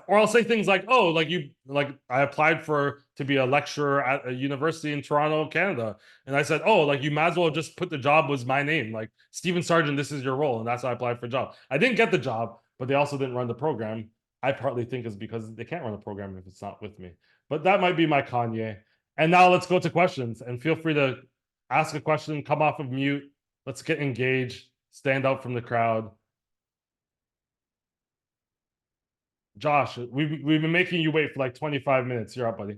Or I'll say things like, oh, I applied to be a lecturer at a university in Toronto, Canada. And I said, oh, like, you might as well just put the job was my name, like, Stephen Sargent, this is your role. And that's how I applied for a job. I didn't get the job, but they also didn't run the program. I partly think is because they can't run a program if it's not with me. But that might be my Kanye. And now let's go to questions, and feel free to ask a question, come off of mute. Let's get engaged, stand out from the crowd. Josh, we've been making you wait for like 25 minutes. You're up, buddy.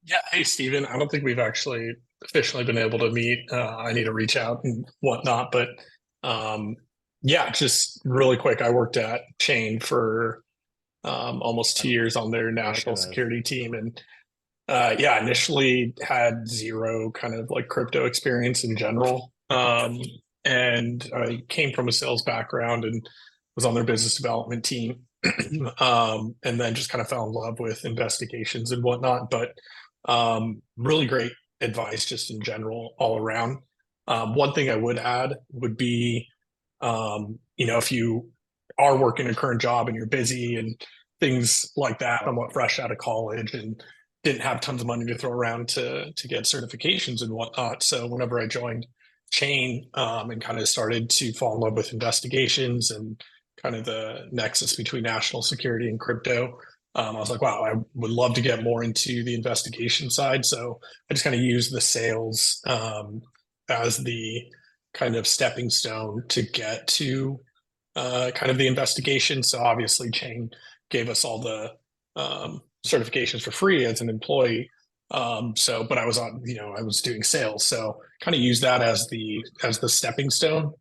Yeah. Hey, Stephen. I don't think we've actually officially been able to meet. I need to reach out and whatnot, but yeah, just really quick. I worked at Chain for almost 2 years on their national security team, and yeah, initially had zero kind of like crypto experience in general. And I came from a sales background and was on their business development team. And then just kind of fell in love with investigations and whatnot. But really great advice just in general all around. One thing I would add would be, if you are working a current job and you're busy and things like that, somewhat fresh out of college and didn't have tons of money to throw around to get certifications and whatnot. So whenever I joined Chain and kind of started to fall in love with investigations and kind of the nexus between national security and crypto, I was like, wow, I would love to get more into the investigation side. So I just kind of used the sales as the kind of stepping stone to get to kind of the investigation. So obviously Chain gave us all the certifications for free as an employee. But I was on, I was doing sales. So kind of use that as the stepping stone.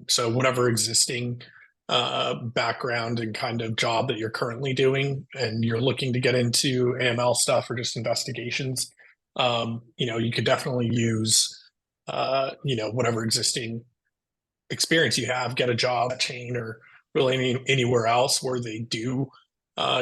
So whatever existing background and kind of job that you're currently doing and you're looking to get into AML stuff or just investigations, you could definitely use, whatever existing experience you have, get a job at Chain or really anywhere else where they do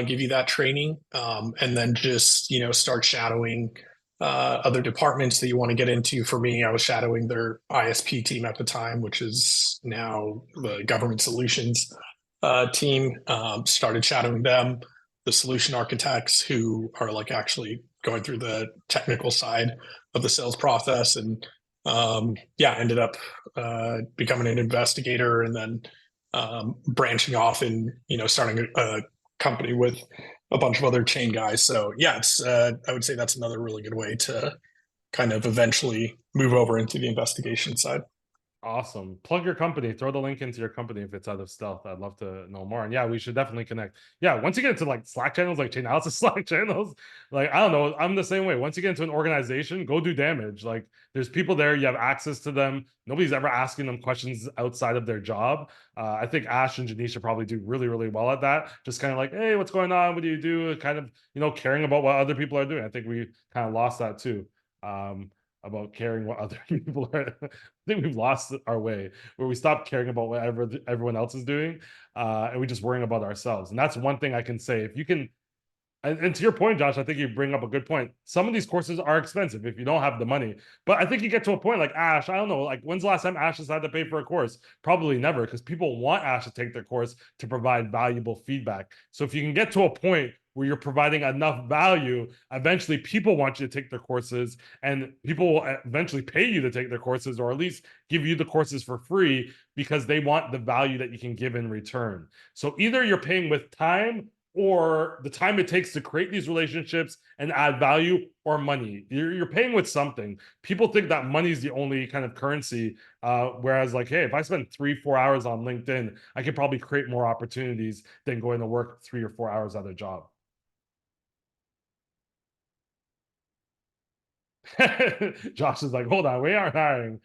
give you that training, and then just start shadowing other departments that you want to get into. For me, I was shadowing their ISP team at the time, which is now the government solutions team. Started shadowing them, the solution architects who are like actually going through the technical side of the sales process, and ended up becoming an investigator, and then branching off and starting a company with a bunch of other Chain guys. So yeah, it's I would say that's another really good way to kind of eventually move over into the investigation side. Awesome. Plug your company. Throw the link into your company if it's out of stealth. I'd love to know more. And yeah, we should definitely connect. Yeah, once you get into like Slack channels, like Chainalysis Slack channels, like I don't know, I'm the same way. Once you get into an organization, go do damage. Like there's people there, you have access to them. Nobody's ever asking them questions outside of their job. I think Ash and Janisha probably do really, really well at that. Just kind of like, hey, what's going on? What do you do? Kind of, caring about what other people are doing. I think we kind of lost that too. About caring what other people are. I think we've lost our way where we stopped caring about whatever everyone else is doing, and we just worrying about ourselves. And that's one thing I can say. If you can, and to your point, Josh, I think you bring up a good point. Some of these courses are expensive if you don't have the money. But I think you get to a point like Ash, I don't know, like when's the last time Ash has had to pay for a course? Probably never, because people want Ash to take their course to provide valuable feedback. So if you can get to a point where you're providing enough value, eventually people want you to take their courses, and people will eventually pay you to take their courses, or at least give you the courses for free because they want the value that you can give in return. So either you're paying with time, or the time it takes to create these relationships and add value, or money. You're paying with something. People think that money is the only kind of currency, whereas like, hey, if I spend 3-4 hours on LinkedIn, I could probably create more opportunities than going to work 3 or 4 hours at a job. Josh is like, hold on, we aren't hiring.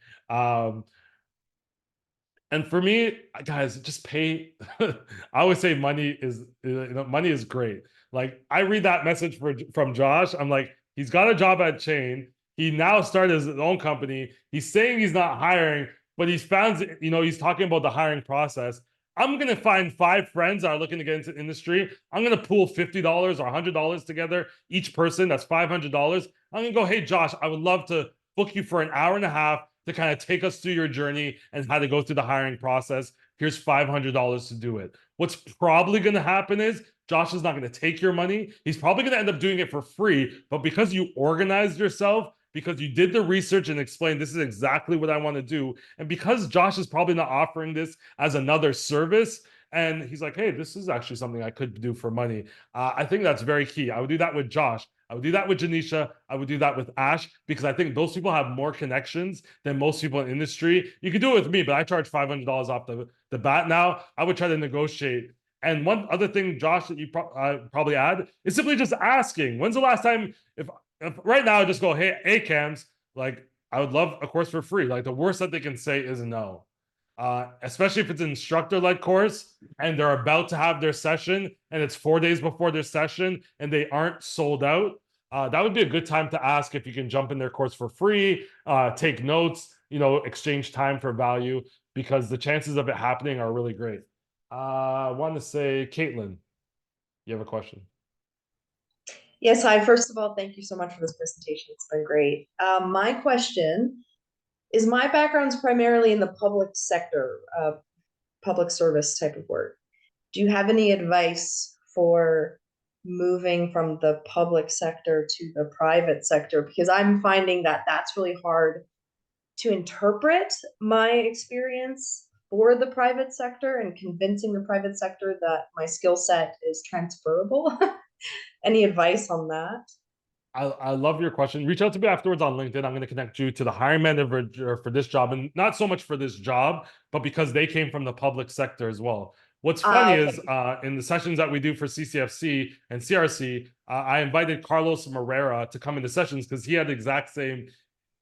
And for me, guys, just pay. I always say money is great. Like I read that message from Josh. I'm like, he's got a job at Chain. He now started his own company. He's saying he's not hiring, but he's found, he's talking about the hiring process. I'm going to find 5 friends that are looking to get into industry. I'm going to pool $50 or $100 together, each person. That's $500. I'm going to go, hey, Josh, I would love to book you for an hour and a half to kind of take us through your journey and how to go through the hiring process. Here's $500 to do it. What's probably going to happen is Josh is not going to take your money. He's probably going to end up doing it for free. But because you organized yourself, because you did the research and explained this is exactly what I want to do, and because Josh is probably not offering this as another service, and he's like, hey, this is actually something I could do for money. I think that's very key. I would do that with Josh. I would do that with Janisha. I would do that with Ash, because I think those people have more connections than most people in industry. You could do it with me, but I charge $500 off the bat now. I would try to negotiate. And one other thing, Josh, that you probably add is simply just asking. When's the last time, if right now I just go, hey, ACAMS, like I would love a course for free. Like the worst that they can say is no. Especially if it's an instructor-led course and they're about to have their session and it's 4 days before their session and they aren't sold out. That would be a good time to ask if you can jump in their course for free, take notes, exchange time for value, because the chances of it happening are really great. I want to say, Caitlin, you have a question? Yes, hi. First of all, thank you so much for this presentation. It's been great. My question is, my background's primarily in the public sector, public service type of work. Do you have any advice for moving from the public sector to the private sector, because I'm finding that that's really hard to interpret my experience for the private sector and convincing the private sector that my skill set is transferable. Any advice on that? I love your question. Reach out to me afterwards on LinkedIn. I'm going to connect you to the hiring manager for this job, and not so much for this job, but because they came from the public sector as well. What's funny Okay. is in the sessions that we do for CCFC and CRC, I invited Carlos Moreira to come into sessions because he had the exact same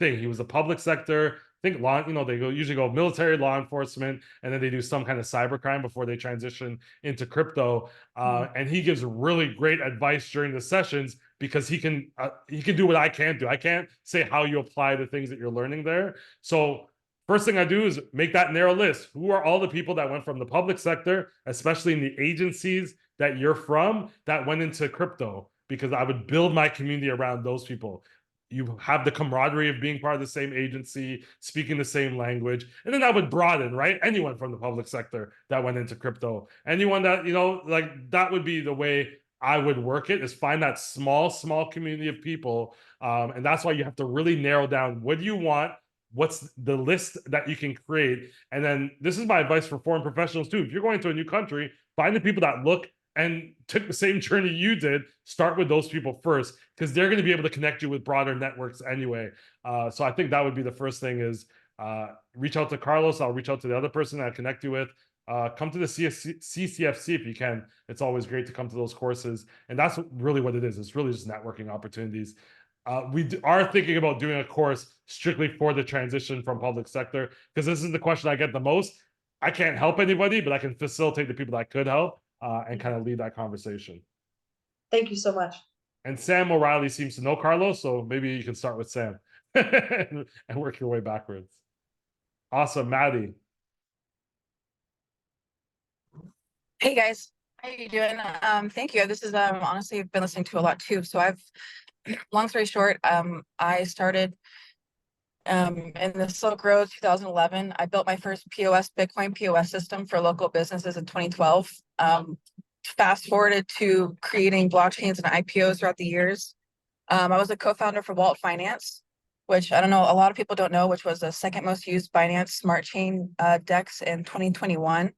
thing. He was a public sector. I think law, they usually go military, law enforcement, and then they do some kind of cybercrime before they transition into crypto. And he gives really great advice during the sessions because he can do what I can't do. I can't say how you apply the things that you're learning there. So first thing I do is make that narrow list. Who are all the people that went from the public sector, especially in the agencies that you're from, that went into crypto? Because I would build my community around those people. You have the camaraderie of being part of the same agency, speaking the same language, and then that would broaden, right? Anyone from the public sector that went into crypto, anyone that, like that would be the way I would work it, is find that small community of people. And that's why you have to really narrow down, what do you want? What's the list that you can create? And then this is my advice for foreign professionals too. If you're going to a new country, find the people that look and took the same journey you did. Start with those people first, because they're going to be able to connect you with broader networks anyway. So I think that would be the first thing is reach out to Carlos. I'll reach out to the other person that I connect you with. Come to the CCFC if you can. It's always great to come to those courses. And that's really what it is. It's really just networking opportunities. We are thinking about doing a course strictly for the transition from public sector, because this is the question I get the most. I can't help anybody, but I can facilitate the people that could help and kind of lead that conversation. Thank you so much. And Sam O'Reilly seems to know Carlos, so maybe you can start with Sam and work your way backwards. Awesome, Maddie. Hey guys, how you doing? Thank you. This is honestly, I've been listening to a lot too. So long story short, I started in the Silk Road 2011. I built my first Bitcoin POS system for local businesses in 2012. Fast forwarded to creating blockchains and IPOs throughout the years. I was a co-founder for Wallet Finance, which I don't know, a lot of people don't know, which was the second most used Binance Smart Chain DEX in 2021.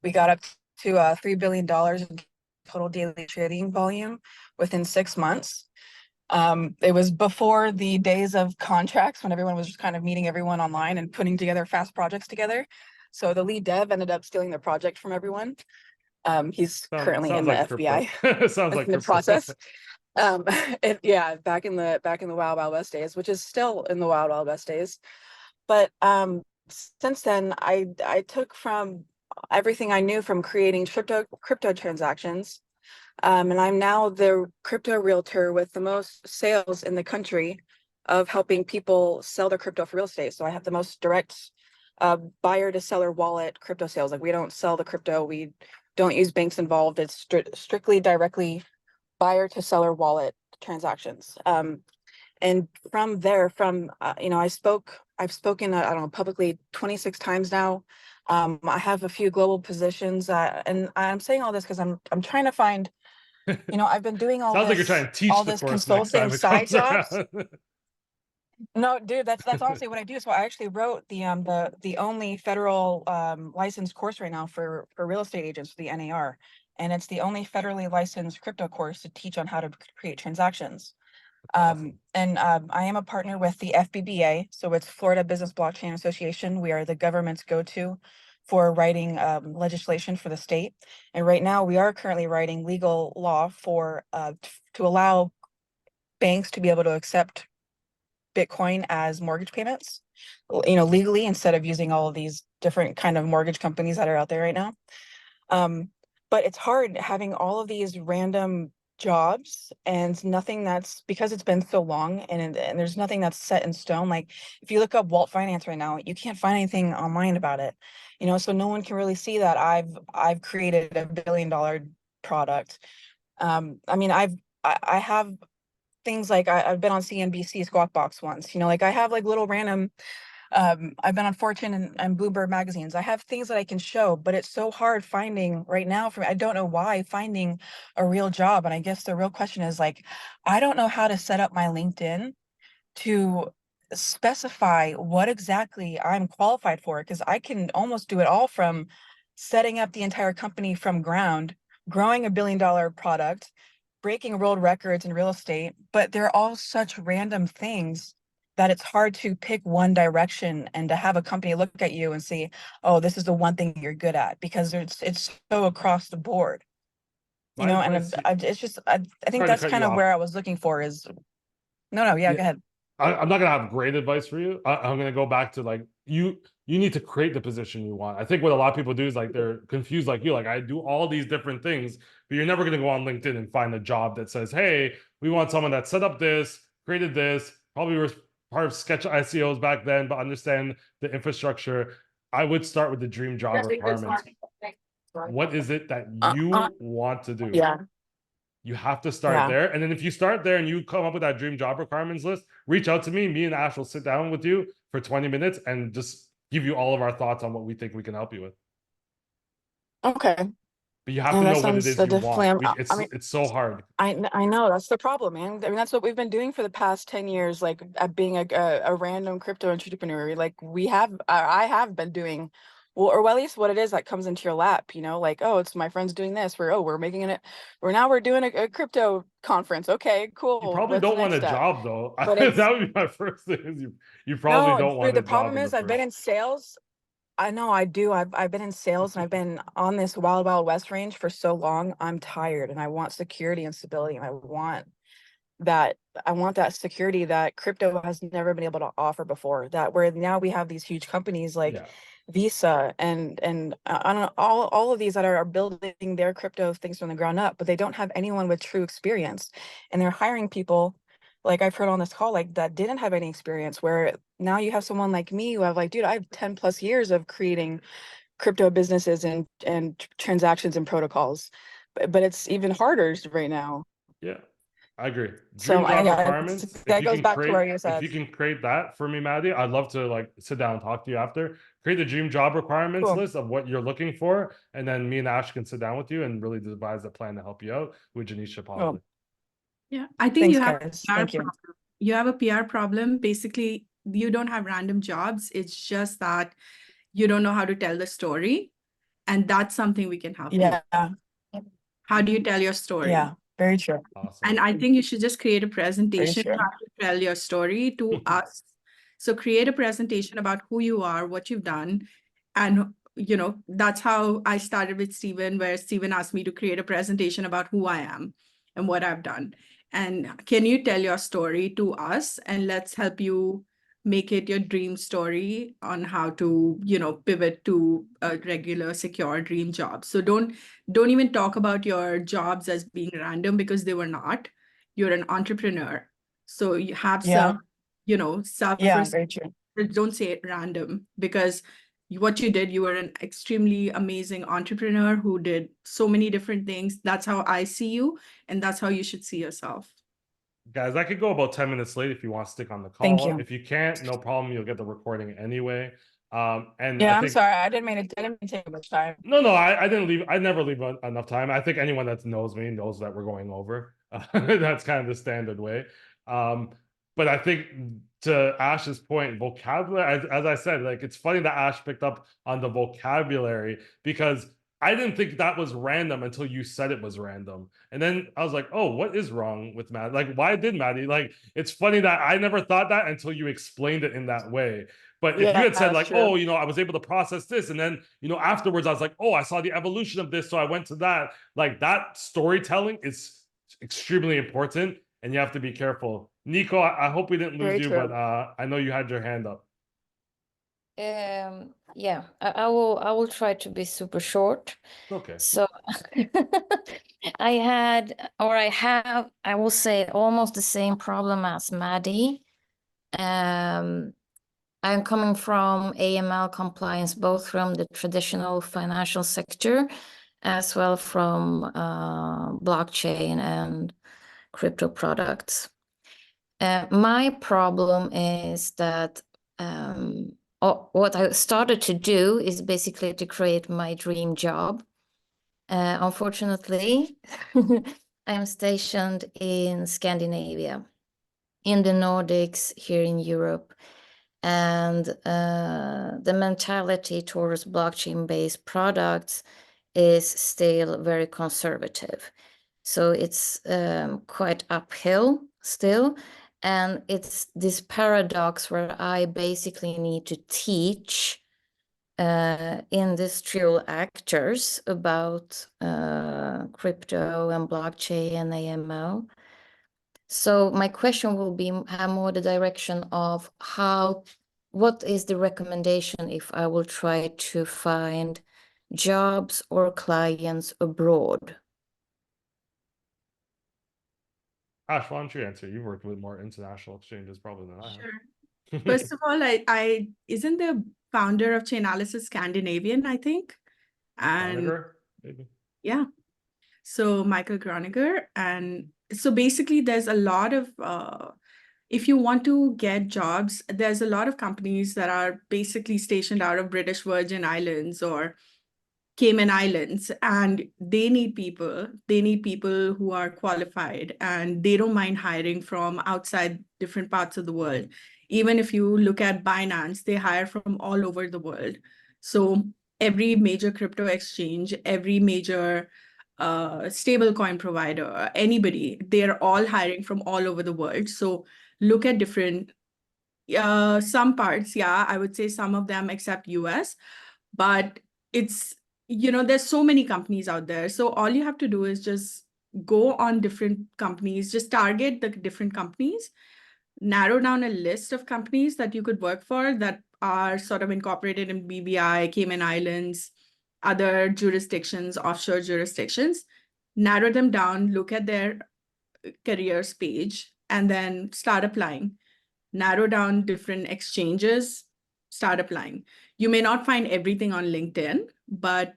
We got up to $3 billion in total daily trading volume within 6 months. It was before the days of contracts when everyone was just kind of meeting everyone online and putting together fast projects together. So the lead dev ended up stealing the project from everyone. He's currently in the FBI. Sounds like in the process. Yeah, back in the Wild Wild West days, which is still in the Wild Wild West days. But since then, I took from everything I knew from creating crypto transactions, and I'm now the crypto realtor with the most sales in the country of helping people sell their crypto for real estate. So I have the most direct buyer to seller wallet crypto sales. Like, we don't sell the crypto, we don't use banks involved. It's strictly directly buyer to seller wallet transactions. And from there, I've spoken, I don't know, publicly 26 times now. I have a few global positions, and I'm saying all this because I'm trying to find, I've been doing all Sounds like this, you're trying to teach all the this course next time consulting it side comes jobs. around. No, dude, that's honestly what I do. So I actually wrote the only federal licensed course right now for real estate agents for the NAR, and it's the only federally licensed crypto course to teach on how to create transactions. Awesome. And I am a partner with the FBBA, so it's Florida Business Blockchain Association. We are the government's go-to for writing legislation for the state. And right now we are currently writing legal law for to allow banks to be able to accept Bitcoin as mortgage payments, legally, instead of using all of these different kind of mortgage companies that are out there right now. But it's hard having all of these random jobs and nothing that's, because it's been so long and there's nothing that's set in stone. Like, if you look up Walt Finance right now, you can't find anything online about it, so no one can really see that I've created a $1 billion product. I have things like I've been on CNBC Squawk Box once, like I have like little random I've been on Fortune and Bloomberg magazines. I have things that I can show, but it's so hard finding right now I don't know why, finding a real job. And I guess the real question is like, I don't know how to set up my LinkedIn to specify what exactly I'm qualified for, because I can almost do it all, from setting up the entire company from ground, growing $1 billion product, breaking world records in real estate, but they're all such random things that it's hard to pick one direction and to have a company look at you and say, oh, this is the one thing you're good at, because it's so across the board, you My know. And advice, it's just, I think sorry to that's cut kind you of off. where I was looking for is, no, yeah, go ahead. I'm not gonna have great advice for you. I'm gonna go back to like you need to create the position you want. I think what a lot of people do is like they're confused like you, like I do all these different things, but you're never gonna go on LinkedIn and find a job that says, hey, we want someone that set up this, created this, probably was part of sketch ICOs back then, but understand the infrastructure. I would start with the dream job requirements. What is it that you want to do? Yeah. You have to start Yeah. there. And then if you start there and you come up with that dream job requirements list, reach out to me. Me and Ash will sit down with you for 20 minutes and just give you all of our thoughts on what we think we can help you with. Okay. But you have And to that know what it sounds is you definitely, want. I mean, It's so hard. I know that's the problem, man. I mean, that's what we've been doing for the past 10 years, like at being a random crypto entrepreneur. Like I have been doing, well, or at least what it is that comes into your lap, you know, like, oh, it's my friends doing this. We're making it, we're doing a crypto conference. Okay, You cool. probably What's the don't want next a step? job though. But it's, That would be my first thing is you probably no, don't dude, want a the job problem in the is I've been first. in sales. I know I do. I've been in sales and I've been on this wild, wild west range for so long. I'm tired and I want security and stability. And I want that security that crypto has never been able to offer before. That where now we have these huge companies like Yeah. Visa and I don't know, all of these that are building their crypto things from the ground up, but they don't have anyone with true experience. And they're hiring people, like I've heard on this call, like that didn't have any experience, where now you have someone like me who have like, dude, I have 10 plus years of creating crypto businesses and transactions and protocols. But it's even harder right now. Yeah. I agree. So Dream job yeah, requirements. that goes back to where you If said. you can create that for me, Maddie, I'd love to like sit down and talk to you after. Create the dream job requirements Cool. list of what you're looking for, and then me and Ash can sit down with you and really devise a plan to help you out with Janisha possibly. Yeah, I think Thanks, you have guys. a PR Thank you. problem. You have a PR problem. Basically, you don't have random jobs. It's just that you don't know how to tell the story. And that's something we can help you. Yeah, How do you tell your story? yeah, very true. Awesome. And I think you should just create a presentation true. how to tell your story to us. So create a presentation about who you are, what you've done. And, you know, that's how I started with Stephen, where Stephen asked me to create a presentation about who I am and what I've done. And can you tell your story to us, and let's help you make it your dream story on how to, you know, pivot to a regular secure dream job. So don't even talk about your jobs as being random, because they were not. You're an entrepreneur. So you have Yeah, some, you know, yeah, very true. don't say it random, because what you did, you were an extremely amazing entrepreneur who did so many different things. That's how I see you, and that's how you should see yourself. Guys, I could go about 10 minutes late if you want to stick on the call. Thank you. If you can't, no problem. You'll get the recording anyway. And Yeah, I I'm think sorry. I didn't mean to take much time. no, I didn't leave. I never leave enough time. I think anyone that knows me knows that we're going over. That's kind of the standard way. But I think to Ash's point, vocabulary, as I said, like it's funny that Ash picked up on the vocabulary, because I didn't think that was random until you said it was random. And then I was like, oh, what is wrong with Matt? Like, why did Maddie? Like, it's funny that I never thought that until you explained it in that way. But if you had said like, oh, you know, I was able to process this, and then, you know, afterwards I was like, oh, I saw the evolution of this, so I went to that. Like that storytelling is extremely important, and you have to be careful. Nico, I hope we didn't lose Very you, true. but I know you had your hand up. Yeah, I will try to be super short. Okay. So I have, I will say, almost the same problem as Maddie. I'm coming from AML compliance, both from the traditional financial sector as well from blockchain and crypto products. My problem is that what I started to do is basically to create my dream job. Unfortunately, I'm stationed in Scandinavia, in the Nordics, here in Europe. And the mentality towards blockchain-based products is still very conservative. So it's quite uphill still. And it's this paradox where I basically need to teach industrial actors about crypto and blockchain and AML. So my question will be have more the direction of what is the recommendation if I will try to find jobs or clients abroad? Ash, why don't you answer? You've worked with more international exchanges probably than I Sure. have. First of all, I isn't the founder of Chainalysis Scandinavian, I think. And Groninger, maybe? yeah, so Michael Groninger. And so basically there's a lot of, if you want to get jobs, there's a lot of companies that are basically stationed out of British Virgin Islands or Cayman Islands, and they need people. They need people who are qualified, and they don't mind hiring from outside different parts of the world. Even if you look at Binance, they hire from all over the world. So every major crypto exchange, every major stablecoin provider, anybody, they're all hiring from all over the world. So look at different, some parts, yeah, I would say some of them except US, but it's, there's so many companies out there. So all you have to do is just go on different companies, just target the different companies, narrow down a list of companies that you could work for that are sort of incorporated in BVI, Cayman Islands, other jurisdictions, offshore jurisdictions, narrow them down, look at their careers page, and then start applying. Narrow down different exchanges, start applying. You may not find everything on LinkedIn, but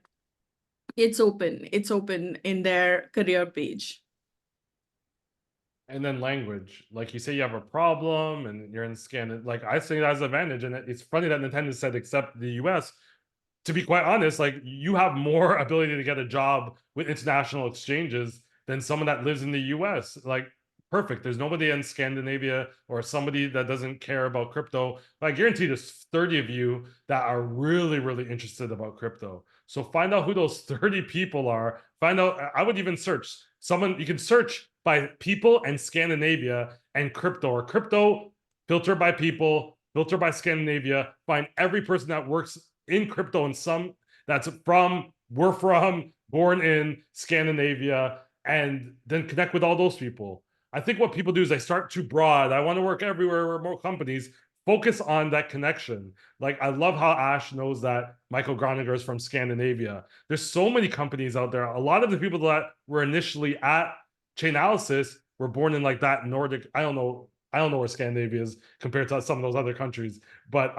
it's open. It's open in their career page. And then language, like you say, you have a problem and you're in Scandinavia. Like I say that as an advantage, and it's funny that Nintendo said except the US. To be quite honest, like you have more ability to get a job with international exchanges than someone that lives in the US. Like perfect. There's nobody in Scandinavia or somebody that doesn't care about crypto. But I guarantee there's 30 of you that are really, really interested about crypto. So find out who those 30 people are. Find out, I would even search someone, you can search by people and Scandinavia and crypto, or crypto, filter by people, filter by Scandinavia, find every person that works in crypto and some that's we're from, born in Scandinavia, and then connect with all those people. I think what people do is they start too broad. I want to work everywhere, or more companies. Focus on that connection. Like I love how Ash knows that Michael Groninger is from Scandinavia. There's so many companies out there. A lot of the people that were initially at Chainalysis were born in like that Nordic. I don't know where Scandinavia is compared to some of those other countries, but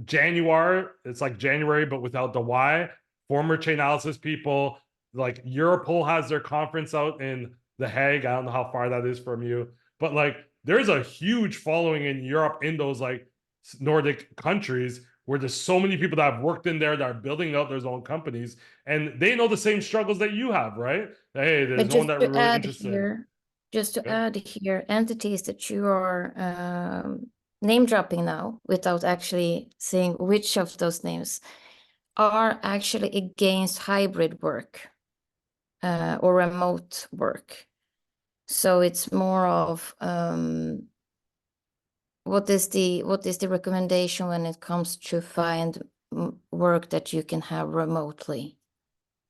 January, it's like January, but without the Y. Former Chainalysis people, like Europol has their conference out in The Hague. I don't know how far that is from you, but like there's a huge following in Europe in those like Nordic countries where there's so many people that have worked in there that are building out their own companies, and they know the same struggles that you have, right? Hey, there's no one that we're really interested in. Just to add here, entities that you are name dropping now without actually saying which of those names are actually against hybrid work or remote work. So it's more of what is the recommendation when it comes to find work that you can have remotely?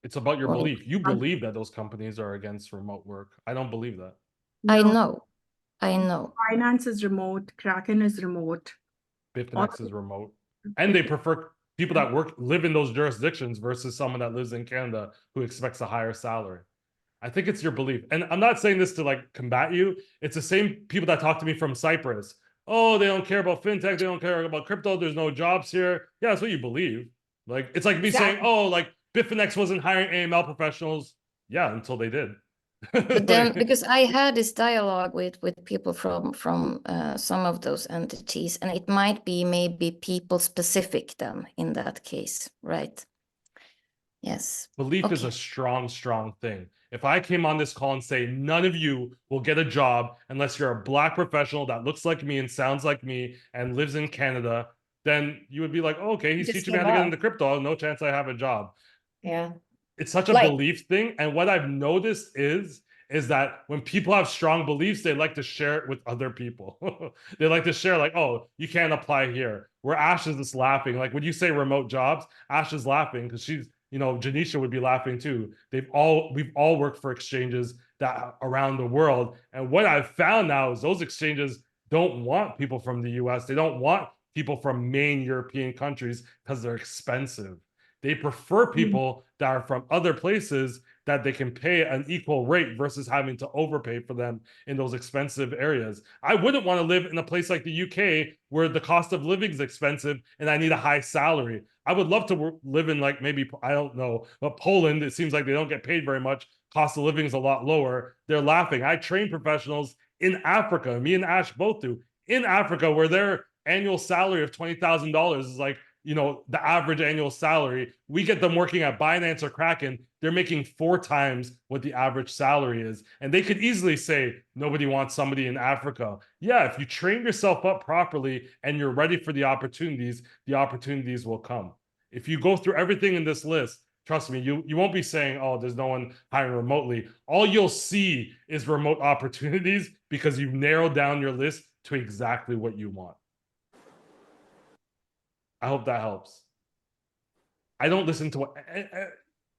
It's about your belief. You believe that those companies are against remote work. I don't believe that. I No, know. Binance is remote, Kraken is remote. Bitfinex is remote. And they prefer people that live in those jurisdictions versus someone that lives in Canada who expects a higher salary. I think it's your belief. And I'm not saying this to like combat you. It's the same people that talk to me from Cyprus. Oh, they don't care about fintech. They don't care about crypto. There's no jobs here. Yeah, that's what you believe. Like, it's like me saying, oh, like Bitfinex wasn't hiring AML professionals. Yeah, until they did. But then, Like, because I had this dialogue with people from some of those entities, and it might be maybe people specific then in that case, right? Yes. belief is Okay. a strong, strong thing. If I came on this call and say none of you will get a job unless you're a black professional that looks like me and sounds like me and lives in Canada, then you would be like, oh, okay, he's Just teaching me give how to get up. into crypto. No chance I have a job. Yeah. It's such a Like- belief thing. And what I've noticed is that when people have strong beliefs, they like to share it with other people. They like to share, like, oh, you can't apply here. Where Ash is just laughing. Like when you say remote jobs, Ash is laughing because she's, you know, Janisha would be laughing too. We've all worked for exchanges that around the world. And what I've found now is those exchanges don't want people from the US. They don't want people from main European countries because they're expensive. They prefer people that are from other places that they can pay an equal rate versus having to overpay for them in those expensive areas. I wouldn't want to live in a place like the UK where the cost of living is expensive and I need a high salary. I would love to live in, like, maybe, I don't know, but Poland, it seems like they don't get paid very much. Cost of living is a lot lower. They're laughing. I train professionals in Africa. Me and Ash both do. In Africa, where their annual salary of $20,000 is like, you know, the average annual salary. We get them working at Binance or Kraken. They're making 4 times what the average salary is. And they could easily say, nobody wants somebody in Africa. Yeah, if you train yourself up properly and you're ready for the opportunities will come. If you go through everything in this list, trust me, you won't be saying, oh, there's no one hiring remotely. All you'll see is remote opportunities because you've narrowed down your list to exactly what you want. I hope that helps. I don't listen to what,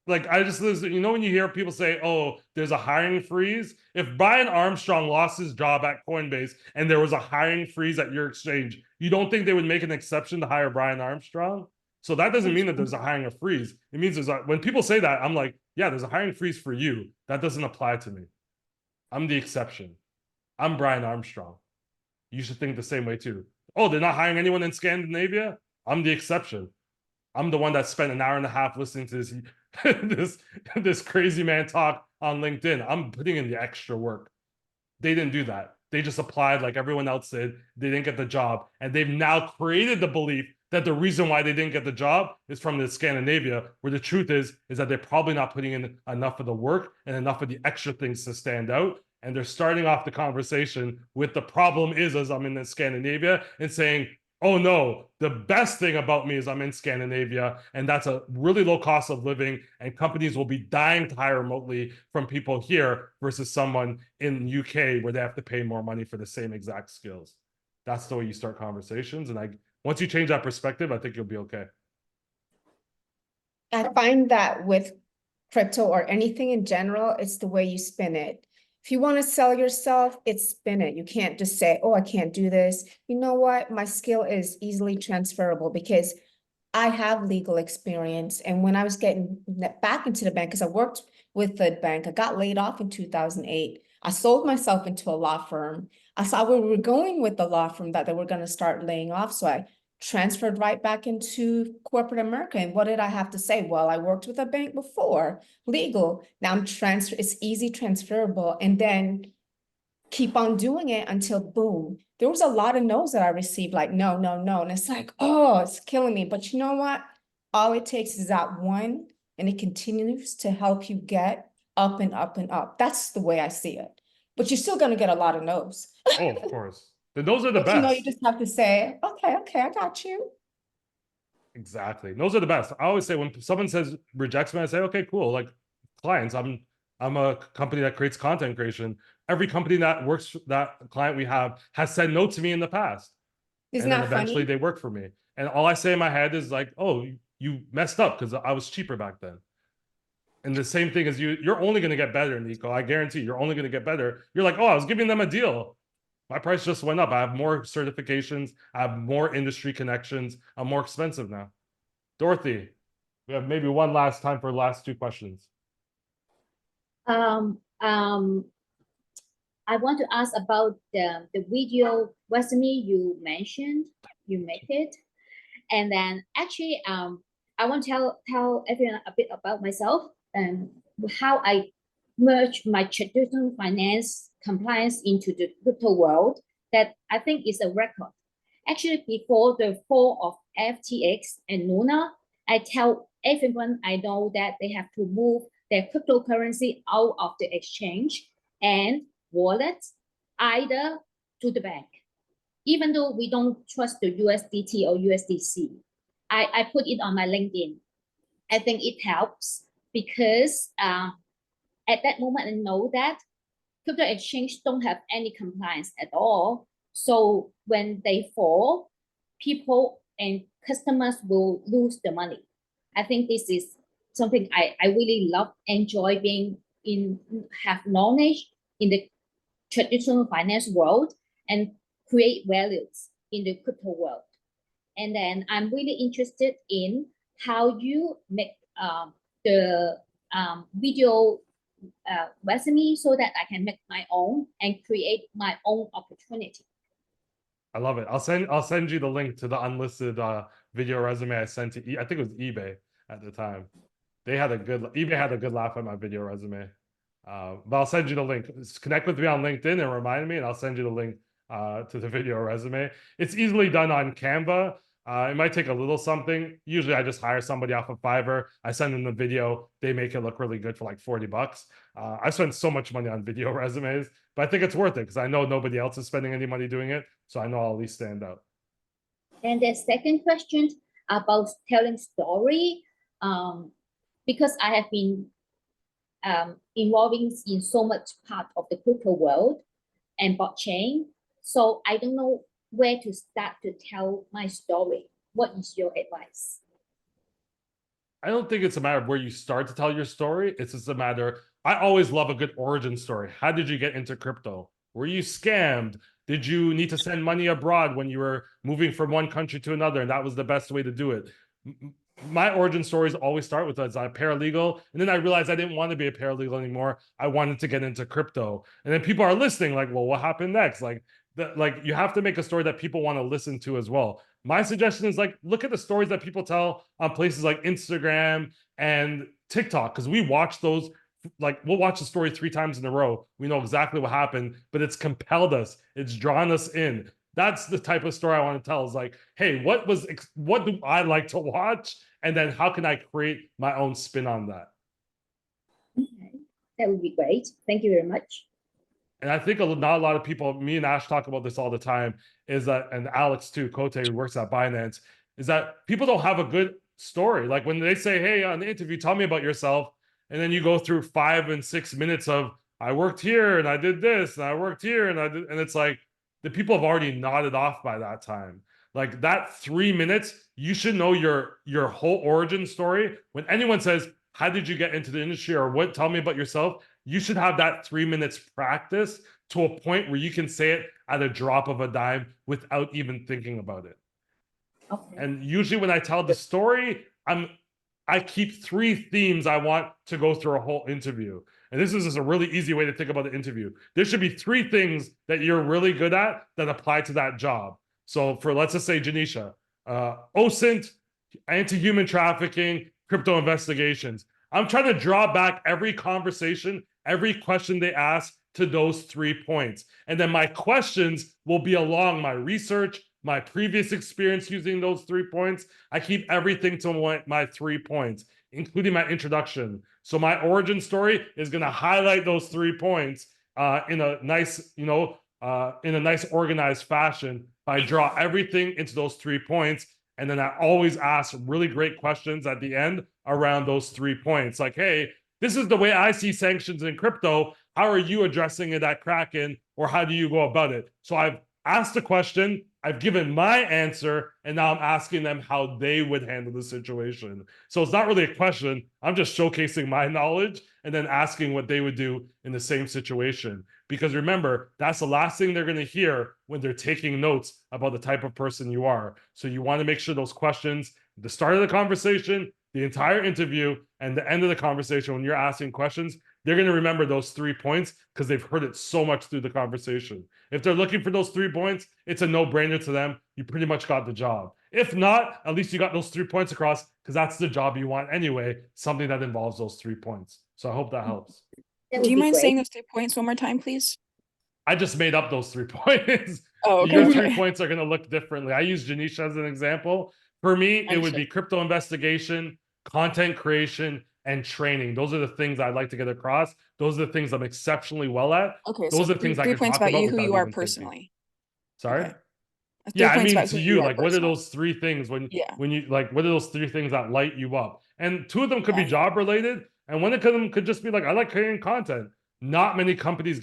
like, I just listen. You know, when you hear people say, oh, there's a hiring freeze. If Brian Armstrong lost his job at Coinbase and there was a hiring freeze at your exchange, you don't think they would make an exception to hire Brian Armstrong? So that doesn't mean that there's a hiring freeze. It means there's when people say that, I'm like, yeah, there's a hiring freeze for you. That doesn't apply to me. I'm the exception. I'm Brian Armstrong. You should think the same way too. Oh, they're not hiring anyone in Scandinavia? I'm the exception. I'm the one that spent an hour and a half listening to this crazy man talk on LinkedIn. I'm putting in the extra work. They didn't do that. They just applied like everyone else did. They didn't get the job. And they've now created the belief that the reason why they didn't get the job is from the Scandinavia, where the truth is that they're probably not putting in enough of the work and enough of the extra things to stand out. And they're starting off the conversation with the problem is as I'm in Scandinavia and saying, oh no, the best thing about me is I'm in Scandinavia and that's a really low cost of living and companies will be dying to hire remotely from people here versus someone in UK where they have to pay more money for the same exact skills. That's the way you start conversations. And once you change that perspective, I think you'll be okay. I find that with crypto or anything in general, it's the way you spin it. If you want to sell yourself, it's spin it. You can't just say, oh, I can't do this. You know what? My skill is easily transferable because I have legal experience. And when I was getting back into the bank, because I worked with the bank, I got laid off in 2008. I sold myself into a law firm. I saw we were going with the law firm that they were going to start laying off. So I transferred right back into corporate America. And what did I have to say? Well, I worked with a bank before, legal. Now I'm it's easy transferable. And then keep on doing it until boom. There was a lot of no's that I received, like, no, no, no. And it's like, oh, it's killing me. But you know what? All it takes is that one, and it continues to help you get up and up and up. That's the way I see it. But you're still going to get a lot of no's. Oh, of course. Then those are the But best. you know, you just have to say, okay, I got you. Exactly. Those are the best. I always say when someone says rejects me, I say, okay, cool. Like clients, I'm a company that creates content creation. Every company that works that client we have has said no to me in the past. Isn't and then that eventually funny? they work for me. And all I say in my head is like, oh, you messed up because I was cheaper back then. And the same thing as you're only going to get better, Nico. I guarantee you're only going to get better. You're like, oh, I was giving them a deal. My price just went up. I have more certifications. I have more industry connections. I'm more expensive now. Dorothy, we have maybe one last time for last 2 questions. I want to ask about the video resume you mentioned, you make it. And then actually, I want to tell everyone a bit about myself and how I merge my traditional finance compliance into the crypto world that I think is a record. Actually, before the fall of FTX and Luna, I tell everyone I know that they have to move their cryptocurrency out of the exchange and wallets, either to the bank. Even though we don't trust the USDT or USDC, I put it on my LinkedIn. I think it helps because at that moment I know that crypto exchange don't have any compliance at all. So when they fall, people and customers will lose the money. I think this is something I really love, enjoy being in, have knowledge in the traditional finance world and create values in the crypto world. And then I'm really interested in how you make the video resume so that I can make my own and create my own opportunity. I love it. I'll send you the link to the unlisted video resume I sent to I think it was eBay at the time. eBay had a good laugh at my video resume. But I'll send you the link. Just connect with me on LinkedIn and remind me, and I'll send you the link to the video resume. It's easily done on Canva. It might take a little something. Usually I just hire somebody off of Fiverr. I send them the video. They make it look really good for like $40. I spend so much money on video resumes, but I think it's worth it because I know nobody else is spending any money doing it. So I know I'll at least stand out. And the second question about telling story, because I have been involving in so much part of the crypto world and blockchain. So I don't know where to start to tell my story. What is your advice? I don't think it's a matter of where you start to tell your story. It's just a matter, I always love a good origin story. How did you get into crypto? Were you scammed? Did you need to send money abroad when you were moving from one country to another and that was the best way to do it? My origin stories always start with as a paralegal, and then I realized I didn't want to be a paralegal anymore. I wanted to get into crypto, and then people are listening, like, well, what happened next? Like you have to make a story that people want to listen to as well. My suggestion is like, look at the stories that people tell on places like Instagram and TikTok, because we watch those. Like we'll watch the story 3 times in a row. We know exactly what happened, but it's compelled us. It's drawn us in. That's the type of story I want to tell is like, hey, what do I like to watch? And then how can I create my own spin on that? Okay. That would be great. Thank you very much. And I think not a lot of people, me and Ash talk about this all the time, is that, and Alex too, Kote, who works at Binance, is that people don't have a good story. Like when they say, hey, on the interview, tell me about yourself. And then you go through 5 and 6 minutes of, I worked here and I did this and I worked here and I did, and it's like, the people have already nodded off by that time. Like that 3 minutes, you should know your whole origin story. When anyone says, how did you get into the industry or what, tell me about yourself, you should have that 3 minutes practice to a point where you can say it at a drop of a dime without even thinking about it. Okay. And usually when I tell the story, I keep 3 themes I want to go through a whole interview. And this is just a really easy way to think about the interview. There should be 3 things that you're really good at that apply to that job. So for, let's just say, Janisha, OSINT, anti-human trafficking, crypto investigations. I'm trying to draw back every conversation, every question they ask to those 3 points. And then my questions will be along my research, my previous experience using those 3 points. I keep everything to my 3 points, including my introduction. So my origin story is going to highlight those 3 points in a nice, in a nice organized fashion. I draw everything into those 3 points. And then I always ask really great questions at the end around those 3 points. Like, hey, this is the way I see sanctions in crypto. How are you addressing it at Kraken? Or how do you go about it? So I've asked a question, I've given my answer, and now I'm asking them how they would handle the situation. So it's not really a question. I'm just showcasing my knowledge and then asking what they would do in the same situation. Because remember, that's the last thing they're going to hear when they're taking notes about the type of person you are. So you want to make sure those questions, the start of the conversation, the entire interview, and the end of the conversation, when you're asking questions, they're going to remember those 3 points because they've heard it so much through the conversation. If they're looking for those 3 points, it's a no-brainer to them. You pretty much got the job. If not, at least you got those 3 points across because that's the job you want anyway, something that involves those 3 points. So I hope that helps. That Do would you be mind great. saying those 3 points one more time, please? I just made up those 3 points. Oh, okay. Your 3 okay. points are going to look differently. I use Janisha as an example. For me, it would be Understood. crypto investigation, content creation, and training. Those are the things I'd like to get across. Those are the things I'm exceptionally well at. Okay, Those so are the things I three can points talk about you, about who without you are even thinking. personally. Sorry? Okay. 3 Yeah, I points mean about to who you, are like what are personally. those 3 things when Yeah. what are those 3 things that light you up? And 2 of them could be Yeah. job related, and one of them could just be like, I like creating content. Not many companies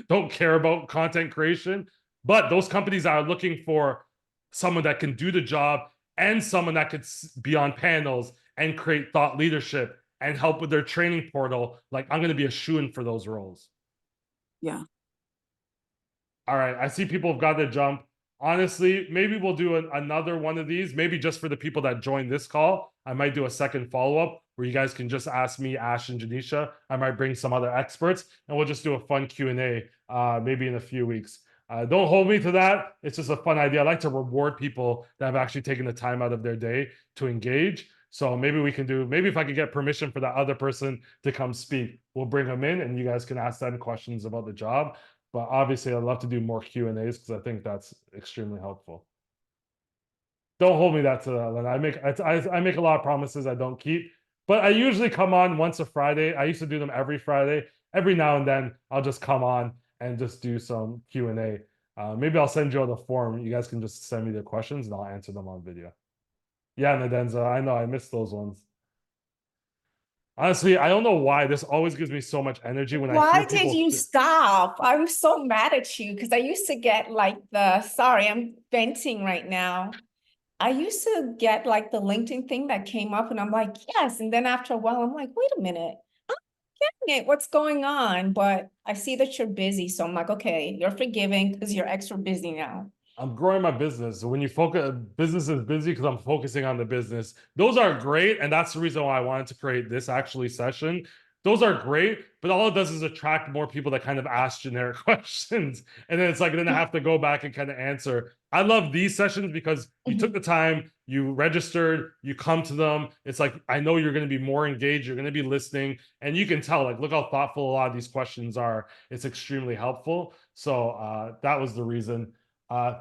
don't care about content creation, but those companies are looking for someone that can do the job and someone that could be on panels and create thought leadership and help with their training portal. Like I'm going to be a shoo-in for those roles. Yeah. All right, I see people have got to jump. Honestly, maybe we'll do another one of these, maybe just for the people that joined this call. I might do a second follow-up where you guys can just ask me, Ash, and Janisha. I might bring some other experts, and we'll just do a fun Q&A maybe in a few weeks. Don't hold me to that. It's just a fun idea. I like to reward people that have actually taken the time out of their day to engage. So maybe we can do, maybe if I could get permission for that other person to come speak, we'll bring them in and you guys can ask them questions about the job. But obviously, I'd love to do more Q&As because I think that's extremely helpful. Don't hold me that to that, Lynn. I make a lot of promises I don't keep, but I usually come on once a Friday. I used to do them every Friday. Every now and then, I'll just come on and just do some Q&A. Maybe I'll send you all the form. You guys can just send me the questions and I'll answer them on video. Yeah, Nadenza, I know I missed those ones. Honestly, I don't know why this always gives me so much energy when I hear Why people. did you stop? I'm so mad at you because I used to get like sorry, I'm venting right now. I used to get like the LinkedIn thing that came up and I'm like, yes. And then after a while, I'm like, wait a minute, I'm getting it. What's going on? But I see that you're busy. So I'm like, okay, you're forgiving because you're extra busy now. I'm growing my business. So when you focus, business is busy because I'm focusing on the business. Those are great. And that's the reason why I wanted to create this actually session. Those are great, but all it does is attract more people that kind of ask generic questions. And then it's like, then I have to go back and kind of answer. I love these sessions because you took the time, you registered, you come to them. It's like, I know you're going to be more engaged. You're going to be listening and you can tell, like, look how thoughtful a lot of these questions are. It's extremely helpful. So that was the reason.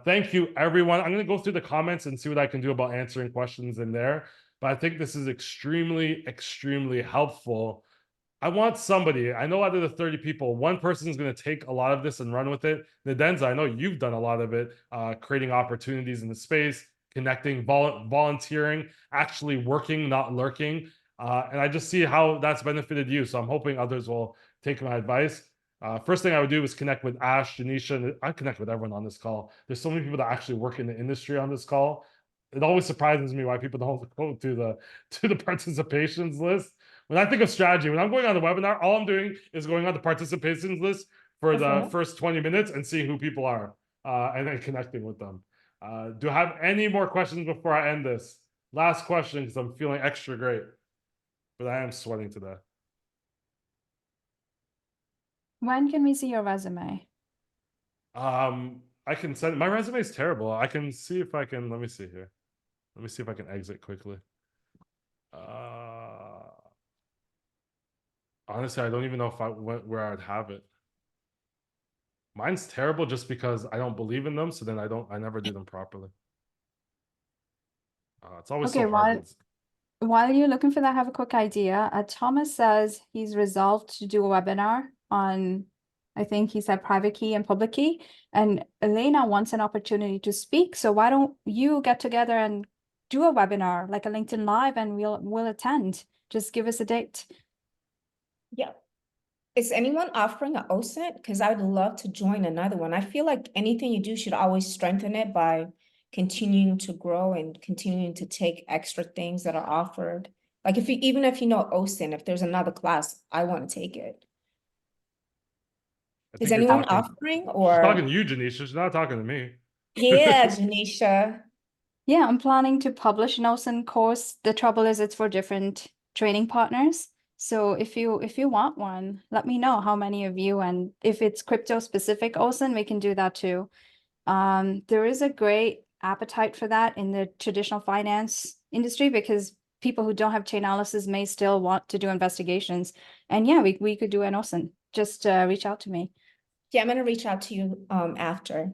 Thank you, everyone. I'm going to go through the comments and see what I can do about answering questions in there. But I think this is extremely, extremely helpful. I want somebody, I know out of the 30 people, one person is going to take a lot of this and run with it. Nadenza, I know you've done a lot of it, creating opportunities in the space, connecting, volunteering, actually working, not lurking. And I just see how that's benefited you. So I'm hoping others will take my advice. First thing I would do is connect with Ash, Janisha, and I connect with everyone on this call. There's so many people that actually work in the industry on this call. It always surprises me why people don't go to the participations list. When I think of strategy, when I'm going on the webinar, all I'm doing is going on the participations list for the first 20 minutes and seeing who people are and then connecting with them. Do I have any more questions before I end this? Last question, because I'm feeling extra great, but I am sweating today. When can we see your resume? I can send, my resume is terrible. I can see if I can, let me see here. Let me see if I can exit quickly. Honestly, I don't even know if I went where I'd have it. Mine's terrible just because I don't believe in them, so then I never do them properly. It's always Okay, so hard. while you're looking for that, I have a quick idea. Thomas says he's resolved to do a webinar on, I think he said private key and public key, and Elena wants an opportunity to speak. So why don't you get together and do a webinar, like a LinkedIn Live, and we'll attend. Just give us a date. Yeah. Is anyone offering an OSINT? Because I would love to join another one. I feel like anything you do should always strengthen it by continuing to grow and continuing to take extra things that are offered. Like even if you know OSINT, if there's another class, I want to take it. Is anyone offering She's or? talking to you, Janisha. She's not talking to me. Yeah, Janisha. Yeah, I'm planning to publish an OSINT course. The trouble is it's for different training partners. So if you want one, let me know how many of you, and if it's crypto specific OSINT, we can do that too. There is a great appetite for that in the traditional finance industry because people who don't have Chainalysis may still want to do investigations. And yeah, we could do an OSINT. Just reach out to me. Yeah, I'm gonna reach out to you after.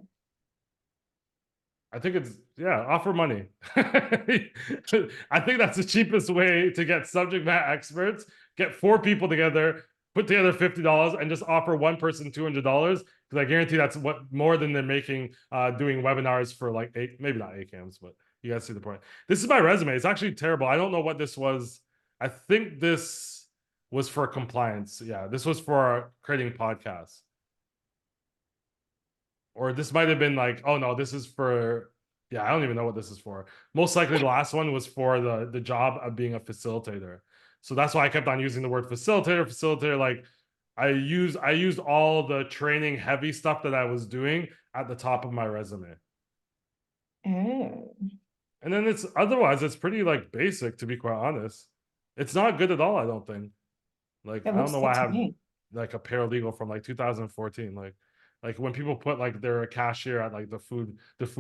I think it's, yeah, offer money. I think that's the cheapest way to get subject matter experts. Get 4 people together, put together $50, and just offer one person $200, because I guarantee that's what more than they're making doing webinars for like 8, maybe not ACAMs, but you guys see the point. This is my resume. It's actually terrible. I don't know what this was. I think this was for compliance. Yeah, this was for creating podcasts. Or this might have been like, oh no, this is for, yeah, I don't even know what this is for. Most likely the last one was for the job of being a facilitator. So that's why I kept on using the word facilitator. Like I used all the training heavy stuff that I was doing at the top of my resume. Oh. And then it's pretty like basic, to be quite honest. It's not good at all, I don't think. Like, I don't know why I have like a paralegal from like 2014. Like when people put like they're a cashier at like the food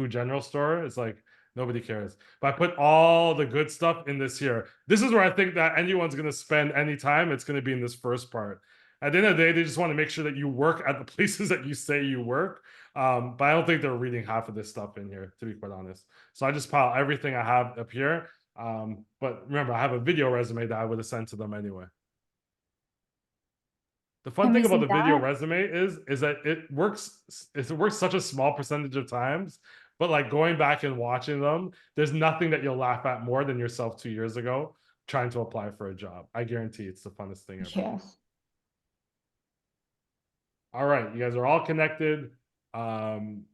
general store, it's like nobody cares. But I put all the good stuff in this here. This is where I think that anyone's gonna spend any time, it's gonna be in this first part. At the end of the day, they just want to make sure that you work at the places that you say you work. But I don't think they're reading half of this stuff in here, to be quite honest. So I just pile everything I have up here. But remember, I have a video resume that I would have sent to them anyway. The fun thing about the video resume is that it works such a small percentage of times, but like going back and watching them, there's nothing that you'll laugh at more than yourself 2 years ago trying to apply for a job. I guarantee it's the funnest thing ever. Yeah. All right, you guys are all connected. And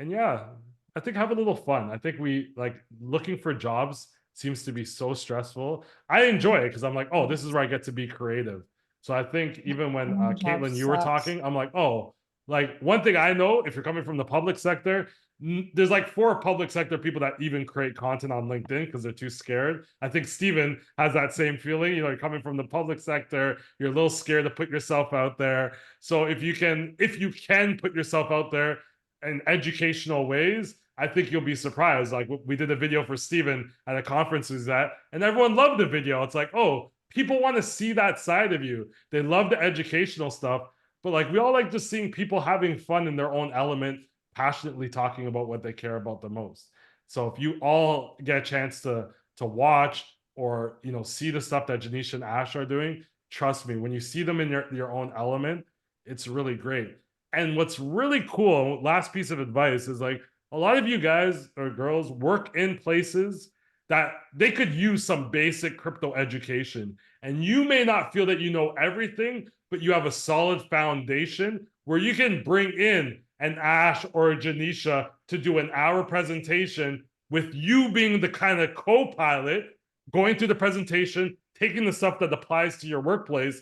yeah, I think have a little fun. I think we like looking for jobs seems to be so stressful. I enjoy it because I'm like, oh, this is where I get to be creative. So I think even when Caitlin, you were talking, I'm like, oh, like one thing I know, if you're coming from the public sector, there's like 4 public sector people that even create content on LinkedIn because they're too scared. I think Steven has that same feeling. You know, you're coming from the public sector, you're a little scared to put yourself out there. So if you can put yourself out there in educational ways, I think you'll be surprised. Like we did a video for Steven at a conference he's at, and everyone loved the video. It's like, oh, people want to see that side of you. They love the educational stuff, but like we all like just seeing people having fun in their own element, passionately talking about what they care about the most. So if you all get a chance to watch or see the stuff that Janisha and Ash are doing, trust me, when you see them in your own element, it's really great. And what's really cool, last piece of advice, is like a lot of you guys or girls work in places that they could use some basic crypto education. And you may not feel that you know everything, but you have a solid foundation where you can bring in an Ash or a Janisha to do an hour presentation with you being the kind of co-pilot, going through the presentation, taking the stuff that applies to your workplace.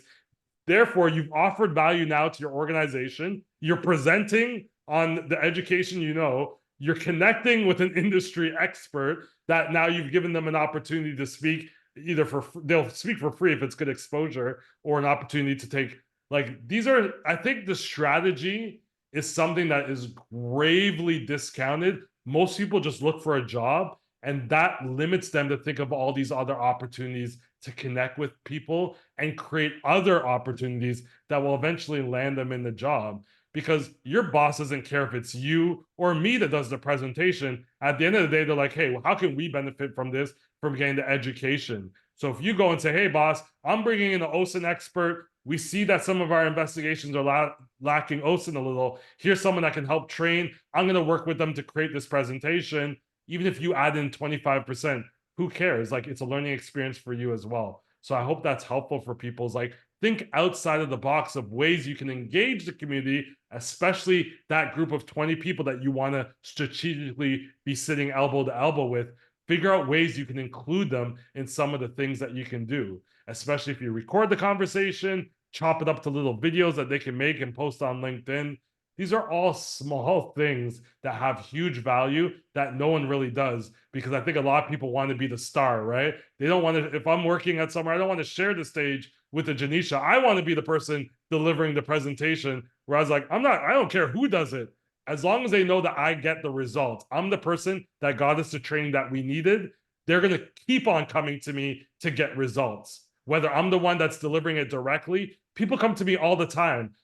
Therefore, you've offered value now to your organization. You're presenting on the education you know. You're connecting with an industry expert that now you've given them an opportunity to speak either they'll speak for free if it's good exposure, or an opportunity to take, like, these are, I think the strategy is something that is gravely discounted. Most people just look for a job, and that limits them to think of all these other opportunities to connect with people and create other opportunities that will eventually land them in the job. Because your boss doesn't care if it's you or me that does the presentation. At the end of the day, they're like, hey, well, how can we benefit from this, from getting the education? So if you go and say, hey, boss, I'm bringing in an OSINT expert. We see that some of our investigations are lacking OSINT a little. Here's someone that can help train. I'm going to work with them to create this presentation. Even if you add in 25%, who cares? Like, it's a learning experience for you as well. So I hope that's helpful for people's, like, think outside of the box of ways you can engage the community, especially that group of 20 people that you want to strategically be sitting elbow to elbow with. Figure out ways you can include them in some of the things that you can do, especially if you record the conversation, chop it up to little videos that they can make and post on LinkedIn. These are all small things that have huge value that no one really does, because I think a lot of people want to be the star, right? They don't want to, if I'm working at somewhere, I don't want to share the stage with a Janisha. I want to be the person delivering the presentation, where I was like, I don't care who does it. As long as they know that I get the results. I'm the person that got us the training that we needed. they're going to keep on coming to me to get results. Whether I'm the one that's delivering it directly, people come to me all the time.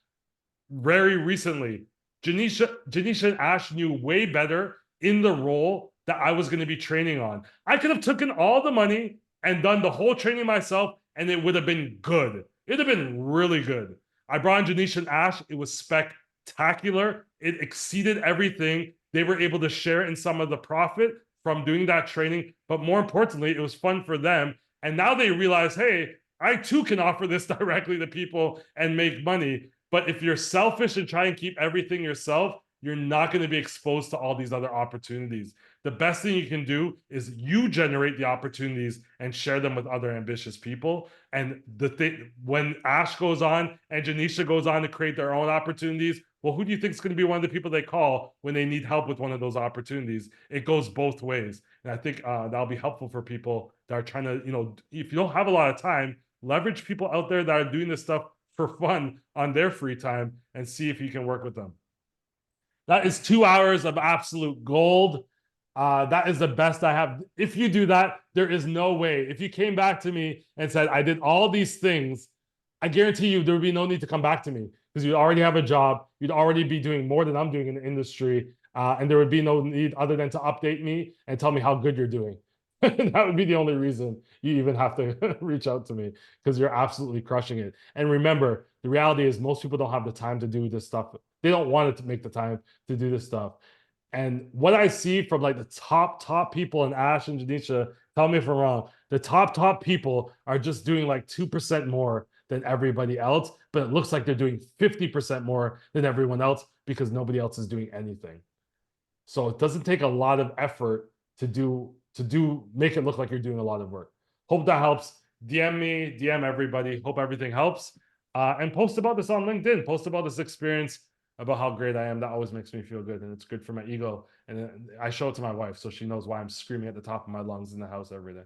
Very recently, Janisha and Ash knew way better in the role that I was going to be training on. I could have taken all the money and done the whole training myself, and it would have been good. It'd have been really good. I brought in Janisha and Ash. It was spectacular. It exceeded everything. They were able to share in some of the profit from doing that training, but more importantly, it was fun for them. And now they realize, hey, I too can offer this directly to people and make money. But if you're selfish and try and keep everything yourself, you're not going to be exposed to all these other opportunities. The best thing you can do is you generate the opportunities and share them with other ambitious people. And the thing, when Ash goes on and Janisha goes on to create their own opportunities, well, who do you think is going to be one of the people they call when they need help with one of those opportunities? It goes both ways. And I think that'll be helpful for people that are trying to, if you don't have a lot of time, leverage people out there that are doing this stuff for fun on their free time and see if you can work with them. That is 2 hours of absolute gold. That is the best I have. If you do that, there is no way. If you came back to me and said, I did all these things, I guarantee you there would be no need to come back to me because you'd already have a job. You'd already be doing more than I'm doing in the industry. And there would be no need other than to update me and tell me how good you're doing. That would be the only reason you even have to reach out to me, because you're absolutely crushing it. And remember, the reality is most people don't have the time to do this stuff. They don't want to make the time to do this stuff. And what I see from like the top people, and Ash and Janisha, tell me if I'm wrong, the top people are just doing like 2% more than everybody else, but it looks like they're doing 50% more than everyone else because nobody else is doing anything. So it doesn't take a lot of effort to make it look like you're doing a lot of work. Hope that helps. DM me, DM everybody. Hope everything helps. And post about this on LinkedIn. Post about this experience, about how great I am. That always makes me feel good, and it's good for my ego. And I show it to my wife, so she knows why I'm screaming at the top of my lungs in the house every day.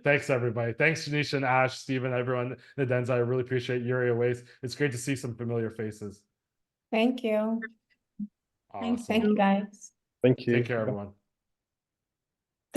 Thanks, everybody. Thanks, Janisha and Ash, Stephen, everyone, Nadenza. I really appreciate Yuri Aways. It's great to see some familiar faces. Thank you. Awesome. Thank you, guys. Thank you. Take care, everyone.